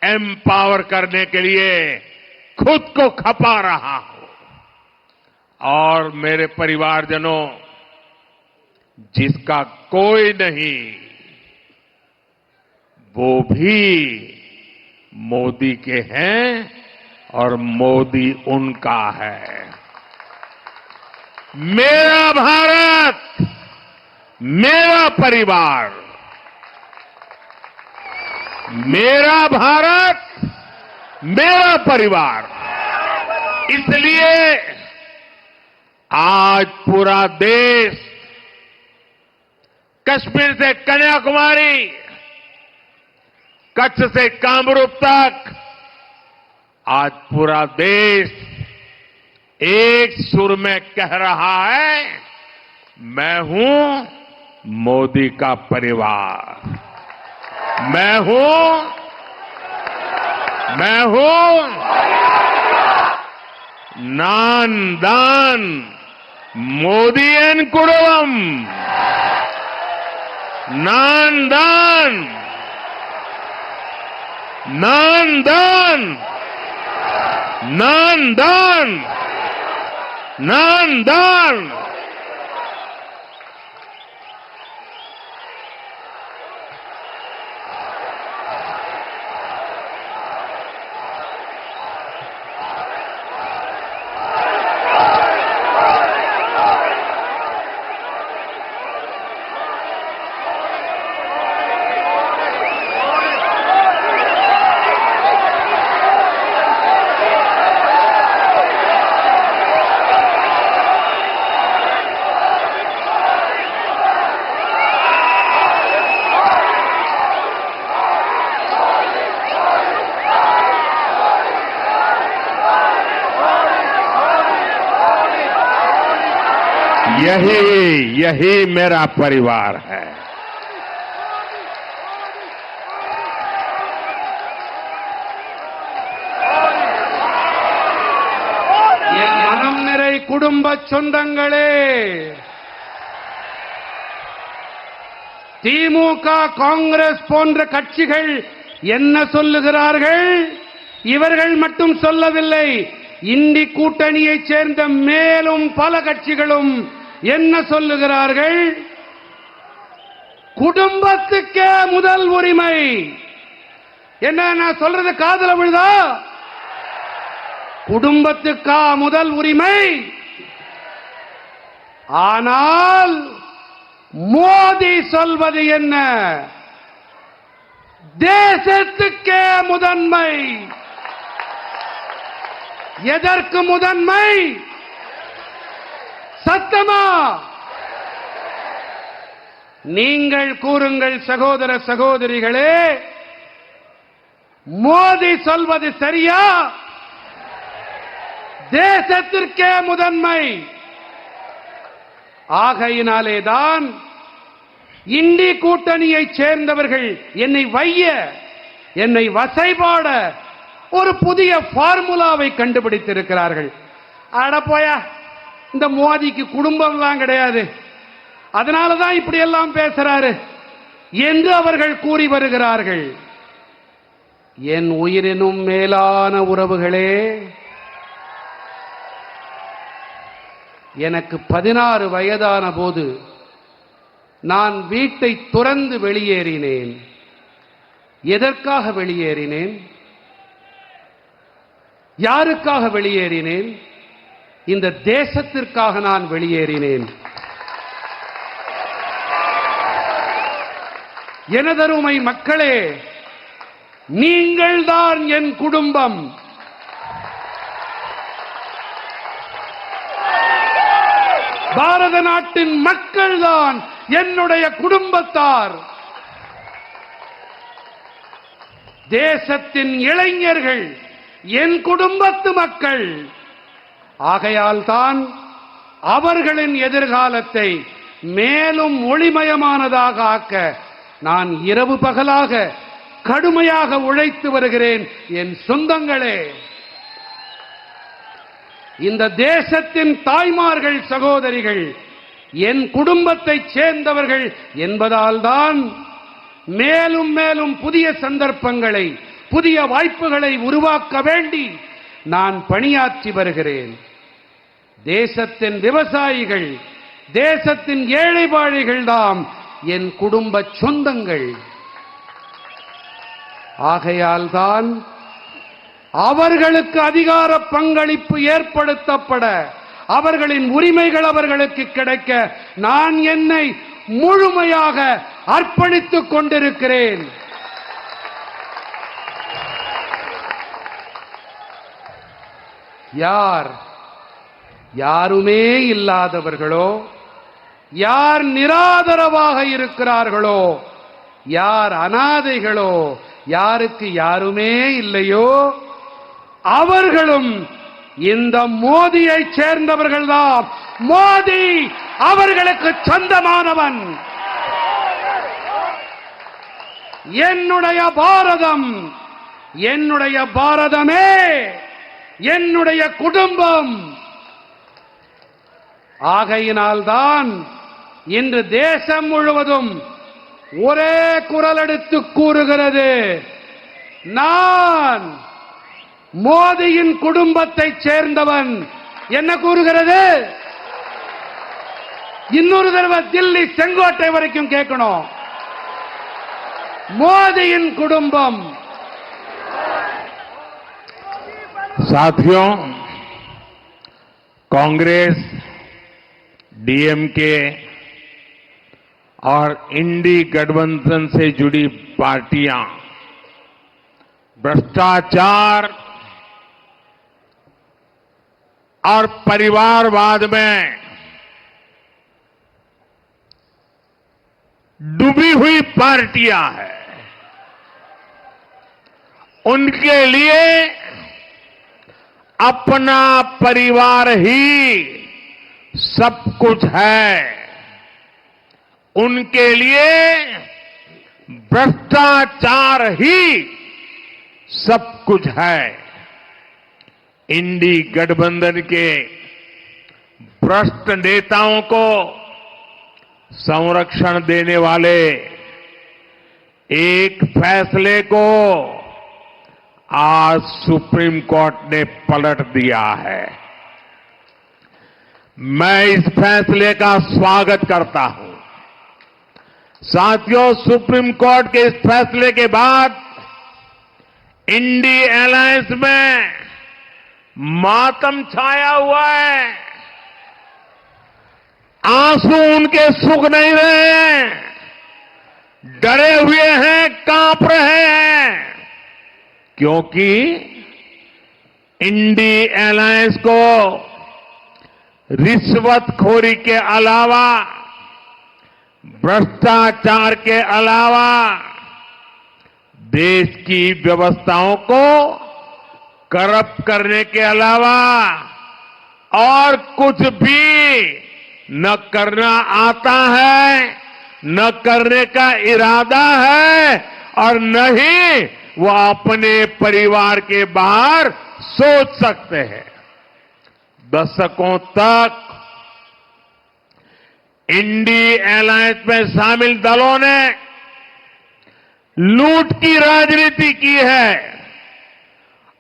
एम्पावर करने के लिए खुद को खपा रहा हूं। और मेरे परिवारजनों, जिसका कोई नहीं वो भी मोदी के हैं और मोदी उनका है। मेरा भारत, मेरा परिवार, मेरा भारत, मेरा परिवार। इसलिए आज पूरा देश, कश्मीर से कन्याकुमारी, कच्छ से कामरूप तक, आज पूरा देश एक सुर में कह रहा है, मैं हूं मोदी का परिवार, मैं हूं नान मोदियन कुडुंबम, नान दान। यही मेरा परिवार है। என் மனம் நிறை குடும்ப சொந்தங்களே, திமுக, காங்கிரஸ் போன்ற கட்சிகள் என்ன சொல்லுகிறார்கள்? இவர்கள் மட்டும் சொல்லவில்லை, இந்தி கூட்டணியைச் சேர்ந்த மேலும் பல கட்சிகளும் என்ன சொல்லுகிறார்கள்? குடும்பத்துக்கே முதல் உரிமை. என்ன நான் சொல்றது காதுல விழுதா? குடும்பத்துக்கா முதல் உரிமை. ஆனால் மோடி சொல்வது என்ன? தேசத்துக்கே முதன்மை. எதற்கு முதன்மை? சத்தமா நீங்கள் கூறுங்கள் சகோதர சகோதரிகளே, மோடி சொல்வது சரியா? தேசத்திற்கே முதன்மை. ஆகையினாலேதான் இந்தி கூட்டணியைச் சேர்ந்தவர்கள் என்னை வைய, என்னை வசைபாட ஒரு புதிய பார்முலாவை கண்டுபிடித்திருக்கிறார்கள். அட போயா, இந்த மோடிக்கு குடும்பம்லாம் கிடையாது, அதனாலதான் இப்படி எல்லாம் பேசுறாரு என்று அவர்கள் கூறி வருகிறார்கள். என் உயிரினும் மேலான உறவுகளே, எனக்கு 16 வயதான போது நான் வீட்டை துறந்து வெளியேறினேன். எதற்காக வெளியேறினேன்? யாருக்காக வெளியேறினேன்? இந்த தேசத்திற்காக நான் வெளியேறினேன். எனதருமை மக்களே, நீங்கள்தான் என் குடும்பம். பாரத நாட்டின் மக்கள்தான் என்னுடைய குடும்பத்தார். தேசத்தின் இளைஞர்கள் என் குடும்பத்து மக்கள். ஆகையால் தான் அவர்களின் எதிர்காலத்தை மேலும் ஒளிமயமானதாக ஆக்க நான் இரவு பகலாக கடுமையாக உழைத்து வருகிறேன். என் சொந்தங்களே, இந்த தேசத்தின் தாய்மார்கள் சகோதரிகள் என் குடும்பத்தைச் சேர்ந்தவர்கள் என்பதால் தான் மேலும் மேலும் புதிய சந்தர்ப்பங்களை, புதிய வாய்ப்புகளை உருவாக்க வேண்டி நான் பணியாற்றி வருகிறேன். தேசத்தின் விவசாயிகள், தேசத்தின் ஏழை பாழைகள் தாம் என் குடும்ப சொந்தங்கள். ஆகையால் தான் அவர்களுக்கு அதிகார பங்களிப்பு ஏற்படுத்தப்பட, அவர்களின் உரிமைகள் அவர்களுக்கு கிடைக்க நான் என்னை முழுமையாக அர்ப்பணித்துக் கொண்டிருக்கிறேன். யாருமே இல்லாதவர்களோ, யார் நிராதரவாக இருக்கிறார்களோ, யார் அனாதைகளோ, யாருக்கு யாருமே இல்லையோ, அவர்களும் இந்த மோடியை சேர்ந்தவர்கள்தான். மோடி அவர்களுக்கு சொந்தமானவன். என்னுடைய பாரதம், என்னுடைய பாரதமே என்னுடைய குடும்பம். ஆகையினால்தான் இன்று தேசம் முழுவதும் ஒரே குரல் எடுத்து கூறுகிறது, நான் மோடியின் குடும்பத்தைச் சேர்ந்தவன். என்ன கூறுகிறது? இன்னொரு தடவை தில்லி செங்கோட்டை வரைக்கும் கேட்கணும். மோடியின் குடும்பம். साथियों, कांग्रेस, डीएमके और इंडी गठबंधन से जुड़ी पार्टियां भ्रष्टाचार और परिवारवाद में डूबी हुई पार्टियां हैं। उनके लिए अपना परिवार ही सब कुछ है। उनके लिए भ्रष्टाचार ही सब कुछ है। इंडी गठबंधन के भ्रष्ट नेताओं को संरक्षण देने वाले एक फैसले को आज सुप्रीम कोर्ट ने पलट दिया है। मैं इस फैसले का स्वागत करता हूं। साथियों, सुप्रीम कोर्ट के इस फैसले के बाद इंडी अलायंस में मातम छाया हुआ है। आंसू उनके सूख नहीं रहे हैं, डरे हुए हैं, कांप रहे हैं, क्योंकि इंडी अलायंस को रिश्वतखोरी के अलावा, भ्रष्टाचार के अलावा देश की व्यवस्थाओं को करप्ट करने के अलावा और कुछ भी न करना आता है, न करने का इरादा है, और न ही वो अपने परिवार के बाहर सोच सकते हैं। दशकों तक इंडी अलायंस में शामिल दलों ने लूट की राजनीति की है।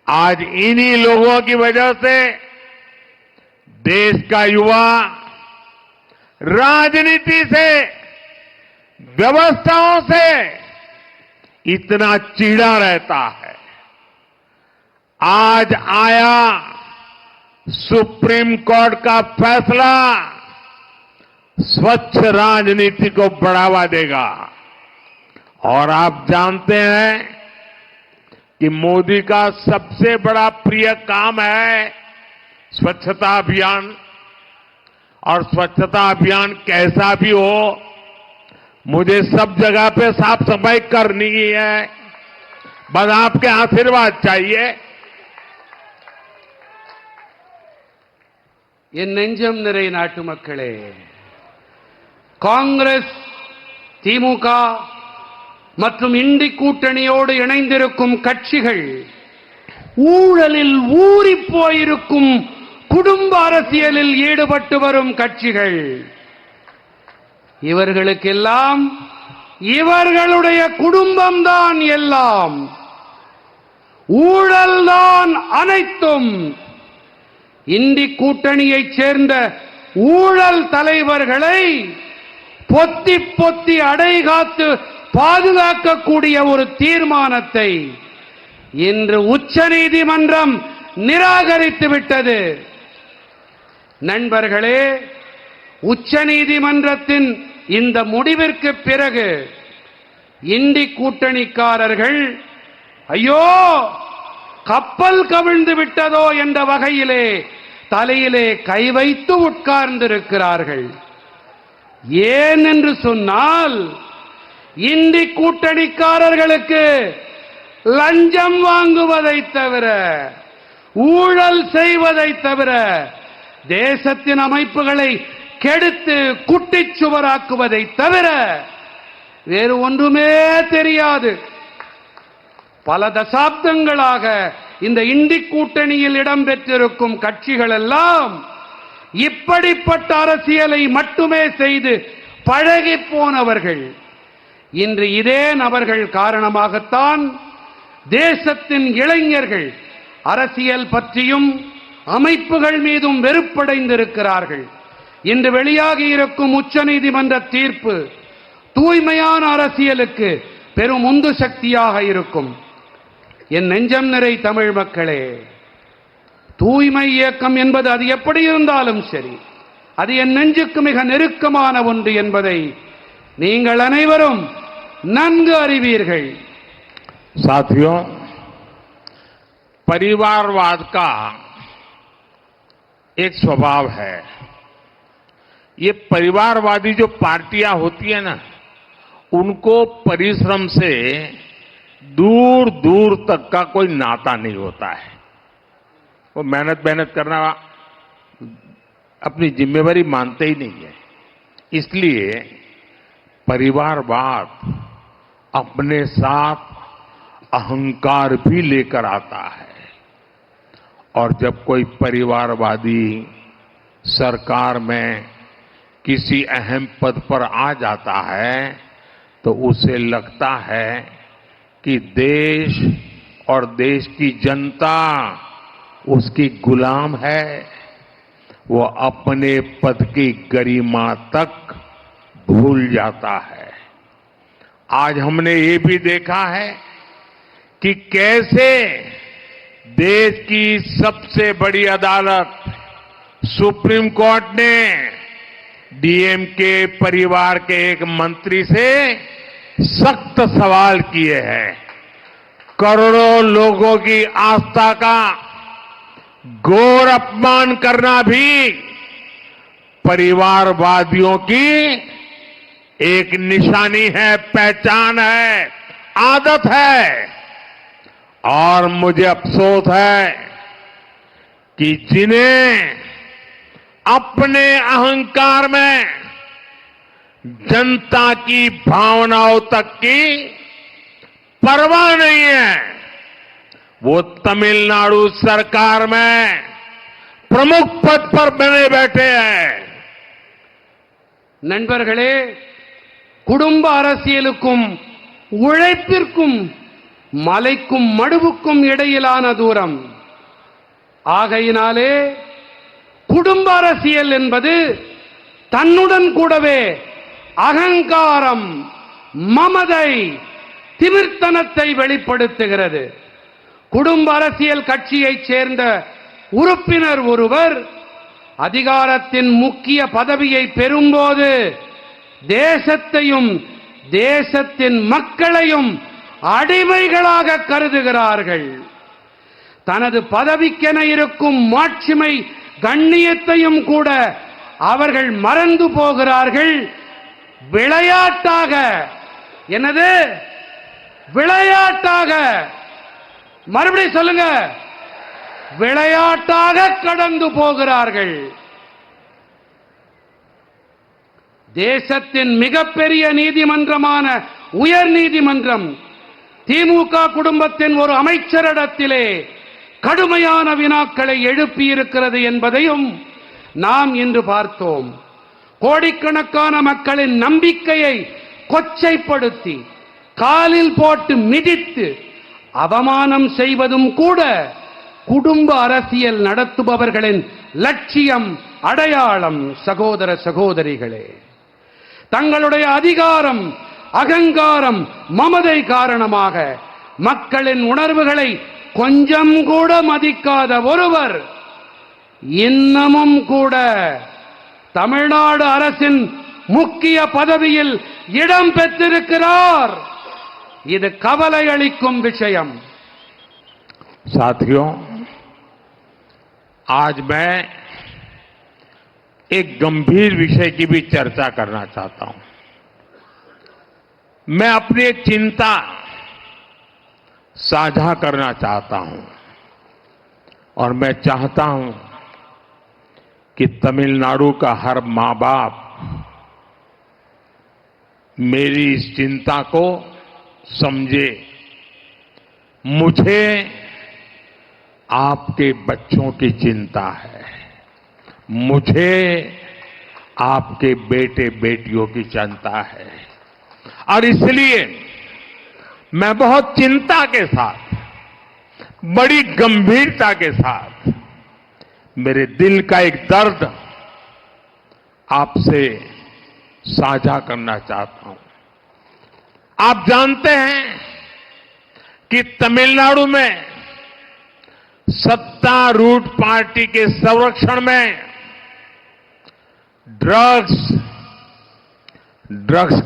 आज इन्हीं लोगों की वजह से देश का युवा राजनीति से, व्यवस्थाओं से इतना चिढ़ा रहता है। आज आया सुप्रीम कोर्ट का फैसला स्वच्छ राजनीति को बढ़ावा देगा। और आप जानते हैं कि मोदी का सबसे बड़ा प्रिय काम है स्वच्छता अभियान। और स्वच्छता अभियान कैसा भी हो, मुझे सब जगह पे साफ सफाई करनी ही है, बस आपके आशीर्वाद चाहिए। என் நெஞ்சம் நிறை நாட்டு மக்களே, காங்கிரஸ், திமுக மற்றும் இண்டி கூட்டணியோடு இணைந்திருக்கும் கட்சிகள் ஊழலில் ஊறிப் போயிருக்கும் குடும்ப அரசியலில் ஈடுபட்டு வரும் கட்சிகள். இவர்களுக்கெல்லாம் இவர்களுடைய குடும்பம்தான் எல்லாம், ஊழல்தான் அனைத்தும். இண்டி கூட்டணியைச் சேர்ந்த ஊழல் தலைவர்களை பொத்தி பொத்தி அடைகாத்து பாதுகாக்கக்கூடிய ஒரு தீர்மானத்தை இன்று உச்சநீதிமன்றம் நிராகரித்து விட்டது. நண்பர்களே, உச்சநீதிமன்றத்தின் இந்த முடிவிற்கு பிறகு இண்டி கூட்டணிக்காரர்கள் ஐயோ கப்பல் கவிழ்ந்து விட்டதோ என்ற வகையிலே தலையிலே கை வைத்து உட்கார்ந்திருக்கிறார்கள். ஏன் என்று சொன்னால், இந்தி கூட்டணிக்காரர்களுக்கு லஞ்சம் வாங்குவதை தவிர, ஊழல் செய்வதை தவிர, தேசத்தின் அமைப்புகளை கெடுத்து குட்டிச்சுவராக்குவதை தவிர வேறு ஒன்றுமே தெரியாது. பல தசாப்தங்களாக இந்த இந்தி கூட்டணியில் இடம்பெற்றிருக்கும் கட்சிகள் எல்லாம் இப்படிப்பட்ட அரசியலை மட்டுமே செய்து பழகி போனவர்கள். இன்று இதே நபர்கள் காரணமாகத்தான் தேசத்தின் இளைஞர்கள் அரசியல் பற்றியும் அமைப்புகள் மீதும் வெறுப்படைந்திருக்கிறார்கள். இன்று வெளியாகி இருக்கும் உச்சநீதிமன்ற தீர்ப்பு தூய்மையான அரசியலுக்கு பெரும் உந்து சக்தியாக இருக்கும். என் நெஞ்சம் நிறை தமிழ் மக்களே, தூய்மை இயக்கம் என்பது அது எப்படி இருந்தாலும் சரி, அது என் நெஞ்சுக்கு மிக நெருக்கமான ஒன்று என்பதை நீங்கள் அனைவரும் நன்கு அறிவீர்கள். साथियों, परिवारवाद का एक स्वभाव है। ये परिवारवादी जो पार्टियां होती है ना, उनको परिश्रम से दूर दूर तक का कोई नाता नहीं होता है। वो मेहनत करना अपनी जिम्मेवारी मानते ही नहीं है। इसलिए परिवारवाद अपने साथ अहंकार भी लेकर आता है। और जब कोई परिवारवादी सरकार में किसी अहम पद पर आ जाता है तो उसे लगता है कि देश और देश की जनता उसकी गुलाम है। वो अपने पद की गरिमा तक भूल जाता है। आज हमने ये भी देखा है कि कैसे देश की सबसे बड़ी अदालत सुप्रीम कोर्ट ने डीएमके परिवार के एक मंत्री से सख्त सवाल किए हैं। करोड़ों लोगों की आस्था का घोर अपमान करना भी परिवारवादियों की एक निशानी है, पहचान है, आदत है। और मुझे अफसोस है कि जिन्हें अपने अहंकार में जनता की भावनाओं तक की परवाह नहीं है, वो तमिलनाडु सरकार में प्रमुख पद पर बने बैठे हैं। நண்பர்களே, குடும்ப அரசியலுக்கும் உழைப்பிற்கும் மலைக்கும் மடுவுக்கும் இடையிலான தூரம். ஆகையினாலே குடும்ப அரசியல் என்பது தன்னுடன் கூடவே அகங்காரம், மமதை, திமிர்த்தனத்தை வெளிப்படுத்துகிறது. குடும்ப அரசியல் கட்சியைச் சேர்ந்த உறுப்பினர் ஒருவர் அதிகாரத்தின் முக்கிய பதவியை பெறும்போது தேசத்தையும் தேசத்தின் மக்களையும் அடிமைகளாக கருதுகிறார்கள். தனது பதவிக்கென இருக்கும் மாட்சிமை கண்ணியத்தையும் கூட அவர்கள் மறந்து போகிறார்கள். விளையாட்டாக, என்னது விளையாட்டாக, மறுபடியும் சொல்லுங்க, விளையாட்டாக கடந்து போகிறார்கள். தேசத்தின் மிகப்பெரிய நீதிமன்றமான உயர் நீதிமன்றம் திமுக குடும்பத்தின் ஒரு அமைச்சரிடத்திலே கடுமையான வினாக்களை எழுப்பியிருக்கிறது என்பதையும் நாம் இன்று பார்த்தோம். கோடிக்கணக்கான மக்களின் நம்பிக்கையை கொச்சைப்படுத்தி காலில் போட்டு மிதித்து அவமானம் செய்வதும் கூட குடும்ப அரசியல் நடத்துபவர்களின் லட்சியம், அடையாளம். சகோதர சகோதரிகளே, தங்களுடைய அதிகாரம், அகங்காரம், மமதை காரணமாக மக்களின் உணர்வுகளை கொஞ்சம் கூட மதிக்காத ஒருவர் இன்னமும் கூட தமிழ்நாடு அரசின் முக்கிய பதவியில் இடம் பெற்றிருக்கிறார். இது கவலை அளிக்கும் விஷயம். साथियों, आज मैं एक गंभीर विषय की भी चर्चा करना चाहता हूं. मैं अपनी एक चिंता साझा करना चाहता हूं और मैं चाहता हूं कि तमिलनाडु का हर मां बाप मेरी इस चिंता को समझे. मुझे आपके बच्चों की चिंता है, मुझे आपके बेटे बेटियों की चिंता है और इसलिए मैं बहुत चिंता के साथ, बड़ी गंभीरता के साथ मेरे दिल का एक दर्द आपसे साझा करना चाहता हूं. आप जानते हैं कि तमिलनाडु में सत्तारूढ़ पार्टी के संरक्षण में ड्रग्स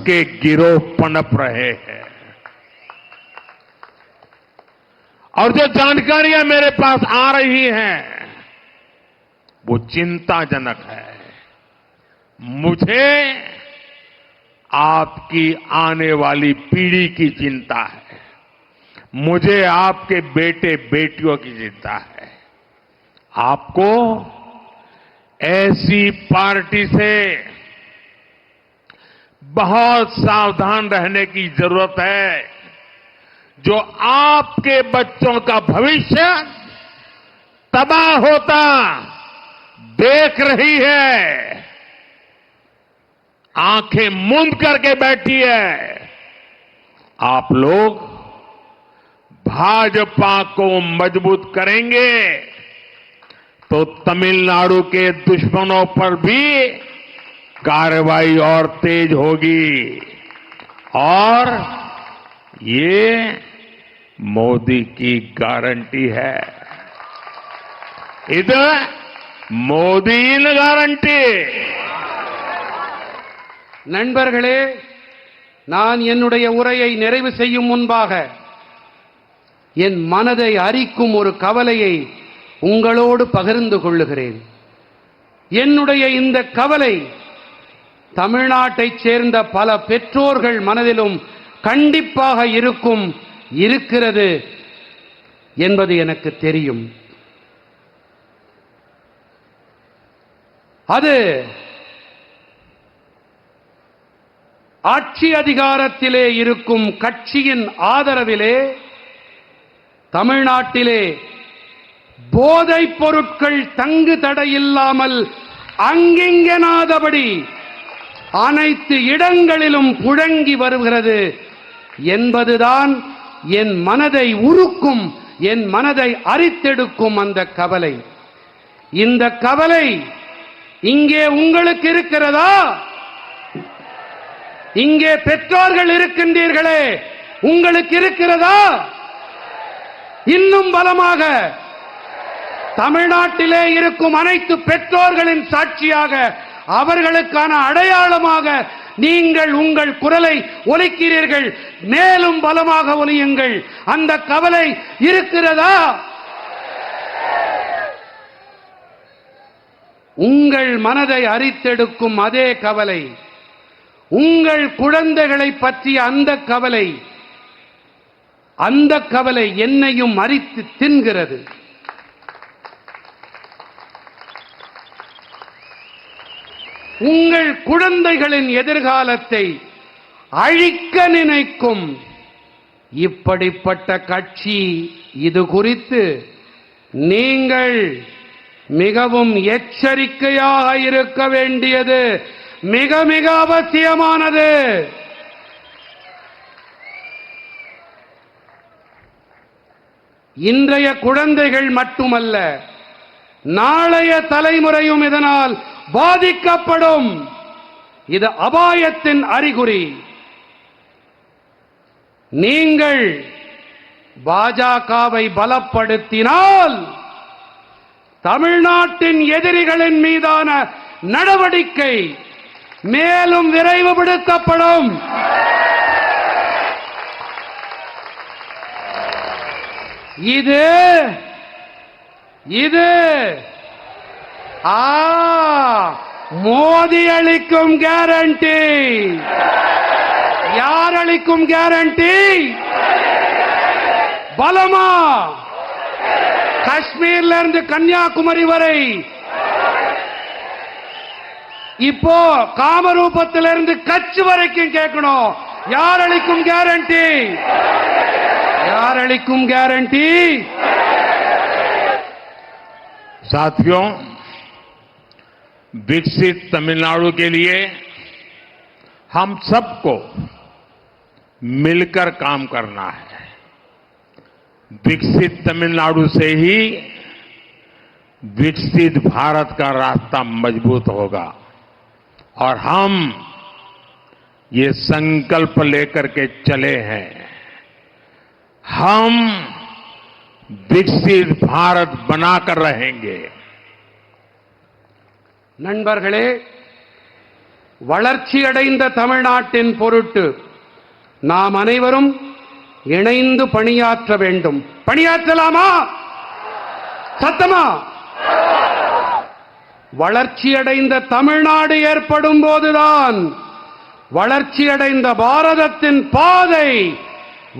के गिरोह पनप रहे हैं और जो जानकारियां मेरे पास आ रही हैं वो चिंताजनक है. मुझे आपकी आने वाली पीढ़ी की चिंता है, मुझे आपके बेटे बेटियों की चिंता है. आपको ऐसी पार्टी से बहुत सावधान रहने की जरूरत है जो आपके बच्चों का भविष्य तबाह होता देख रही है, आंखें मूंद करके बैठी है. आप लोग भाजपा को मजबूत करेंगे तो तमिलनाडु के दुश्मनों पर भी कार्रवाई और तेज होगी. और ये मोदी की गारंटी है. இது மோடியின் கேரண்டி. நண்பர்களே, நான் என்னுடைய உரையை நிறைவு செய்யும் முன்பாக என் மனதை அரிக்கும் ஒரு கவலையை உங்களோடு பகிர்ந்து கொள்ளுகிறேன். என்னுடைய இந்த கவலை தமிழ்நாட்டைச் சேர்ந்த பல பெற்றோர்கள் மனதிலும் கண்டிப்பாக இருக்கிறது என்பது எனக்கு தெரியும். அது ஆட்சி அதிகாரத்திலே இருக்கும் கட்சியின் ஆதரவிலே தமிழ்நாட்டிலே போதைப் பொருட்கள் தங்கு தடையில்லாமல் அங்கிங்கனாதபடி அனைத்து இடங்களிலும் புழங்கி வருகிறது என்பதுதான் என் மனதை உருக்கும், என் மனதை அரித்தெடுக்கும் அந்த கவலை. இந்த கவலை இங்கே உங்களுக்கு இருக்கிறதா? இங்கே பெற்றோர்கள் இருக்கின்றீர்களே, உங்களுக்கு இருக்கிறதா? இன்னும் பலமாக தமிழ்நாட்டிலே இருக்கும் அனைத்து பெற்றோர்களின் சாட்சியாக, அவர்களுக்கான அடையாளமாக நீங்கள் உங்கள் குரலை ஒலிக்கிறீர்கள். மேலும் பலமாக ஒலியுங்கள். அந்த கவலை இருக்கிறதா? உங்கள் மனதை அரித்தெடுக்கும் அதே கவலை, உங்கள் குழந்தைகளை பற்றிய அந்த கவலை என்னையும் அரித்து தின்கிறது. உங்கள் குழந்தைகளின் எதிர்காலத்தை அழிக்க நினைக்கும் இப்படிப்பட்ட கட்சி இது குறித்து நீங்கள் மிகவும் எச்சரிக்கையாக இருக்க வேண்டியது மிக மிக அவசியமானது. இன்றைய குழந்தைகள் மட்டுமல்ல, நாளைய தலைமுறையும் இதனால் பாதிக்கப்படும். இது அபாயத்தின் அறிகுறி. நீங்கள் பாஜகவை பலப்படுத்தினால் தமிழ்நாட்டின் எதிரிகளின் மீதான நடவடிக்கை மேலும் விரைவுபடுத்தப்படும். இது மோடி அளிக்கும் கேரண்டி. யார் அளிக்கும் கேரண்டி? பலமா? காஷ்மீர்ல இருந்து கன்னியாகுமரி வரை, இப்போ காமரூபத்திலிருந்து கட்ச் வரைக்கும் கேட்கணும். யார் அளிக்கும் கேரண்டி? யார் அளிக்கும் கேரண்டி? साथियों, विकसित तमिलनाडु के लिए हम सबको मिलकर काम करना है. विकसित तमिलनाडु से ही विकसित भारत का रास्ता मजबूत होगा और हम ये संकल्प लेकर के चले हैं. हम विकसित भारत बनाकर रहेंगे. நண்பர்களே, வளர்ச்சியடைந்த தமிழ்நாட்டின் பொருட்டு நாம் அனைவரும் இணைந்து பணியாற்ற வேண்டும். பணியாற்றலாமா? சத்தமா? வளர்ச்சியடைந்த தமிழ்நாடு ஏற்படும் போதுதான் வளர்ச்சியடைந்த பாரதத்தின் பாதை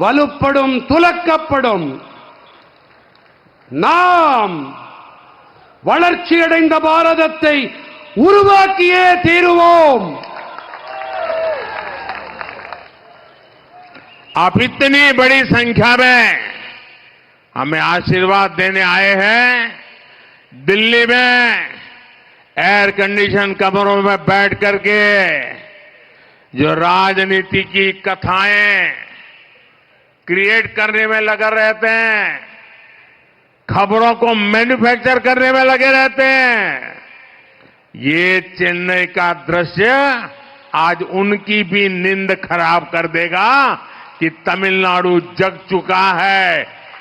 வலுப்படும், துலக்கப்படும். நாம் வளர்ச்சியடைந்த பாரதத்தை உருவாக்கியே தீருவோம். आप इतनी बड़ी संख्या में हमें आशीर्वाद देने आए हैं. दिल्ली में एयर कंडीशन कमरों में बैठ करके जो राजनीति की कथाएं क्रिएट करने में लगे रहते हैं, खबरों को मैन्युफैक्चर करने में लगे रहते हैं, ये चेन्नई का दृश्य आज उनकी भी नींद खराब कर देगा कि तमिलनाडु जग चुका है,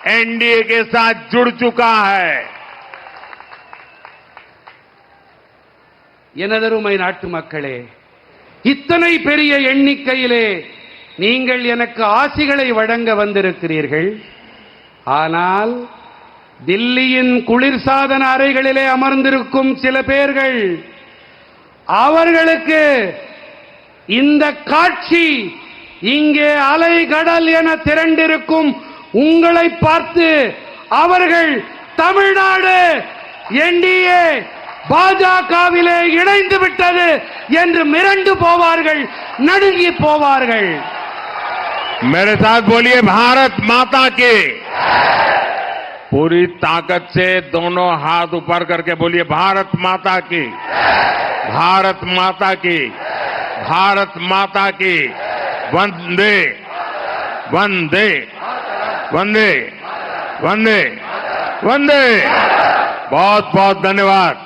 एनडीए के साथ जुड़ चुका है। எனதருமை நாட்டு மக்களே, இத்தனை பெரிய எண்ணிக்கையிலே நீங்கள் எனக்கு ஆசிகளை வழங்க வந்திருக்கிறீர்கள். ஆனால் தில்லியின் குளிர்சாதன அறைகளிலே அமர்ந்திருக்கும் சில பேர்கள், அவர்களுக்கு இந்த காட்சி இங்கே அலைகடல் என திரண்டிருக்கும் உங்களை பார்த்து அவர்கள் தமிழ்நாடு என்டிஏ பாஜகவிலே இணைந்து விட்டது என்று மிரண்டு போவார்கள், நடுங்கி போவார்கள். मेरे साथ बोलिए भारत माता की। पूरी ताकत से दोनों हाथ ऊपर करके बोलिए भारत माता की, भारत माता की, भारत माता की। वंदे वंदे वंदे वंदे वंदे। बहुत बहुत धन्यवाद।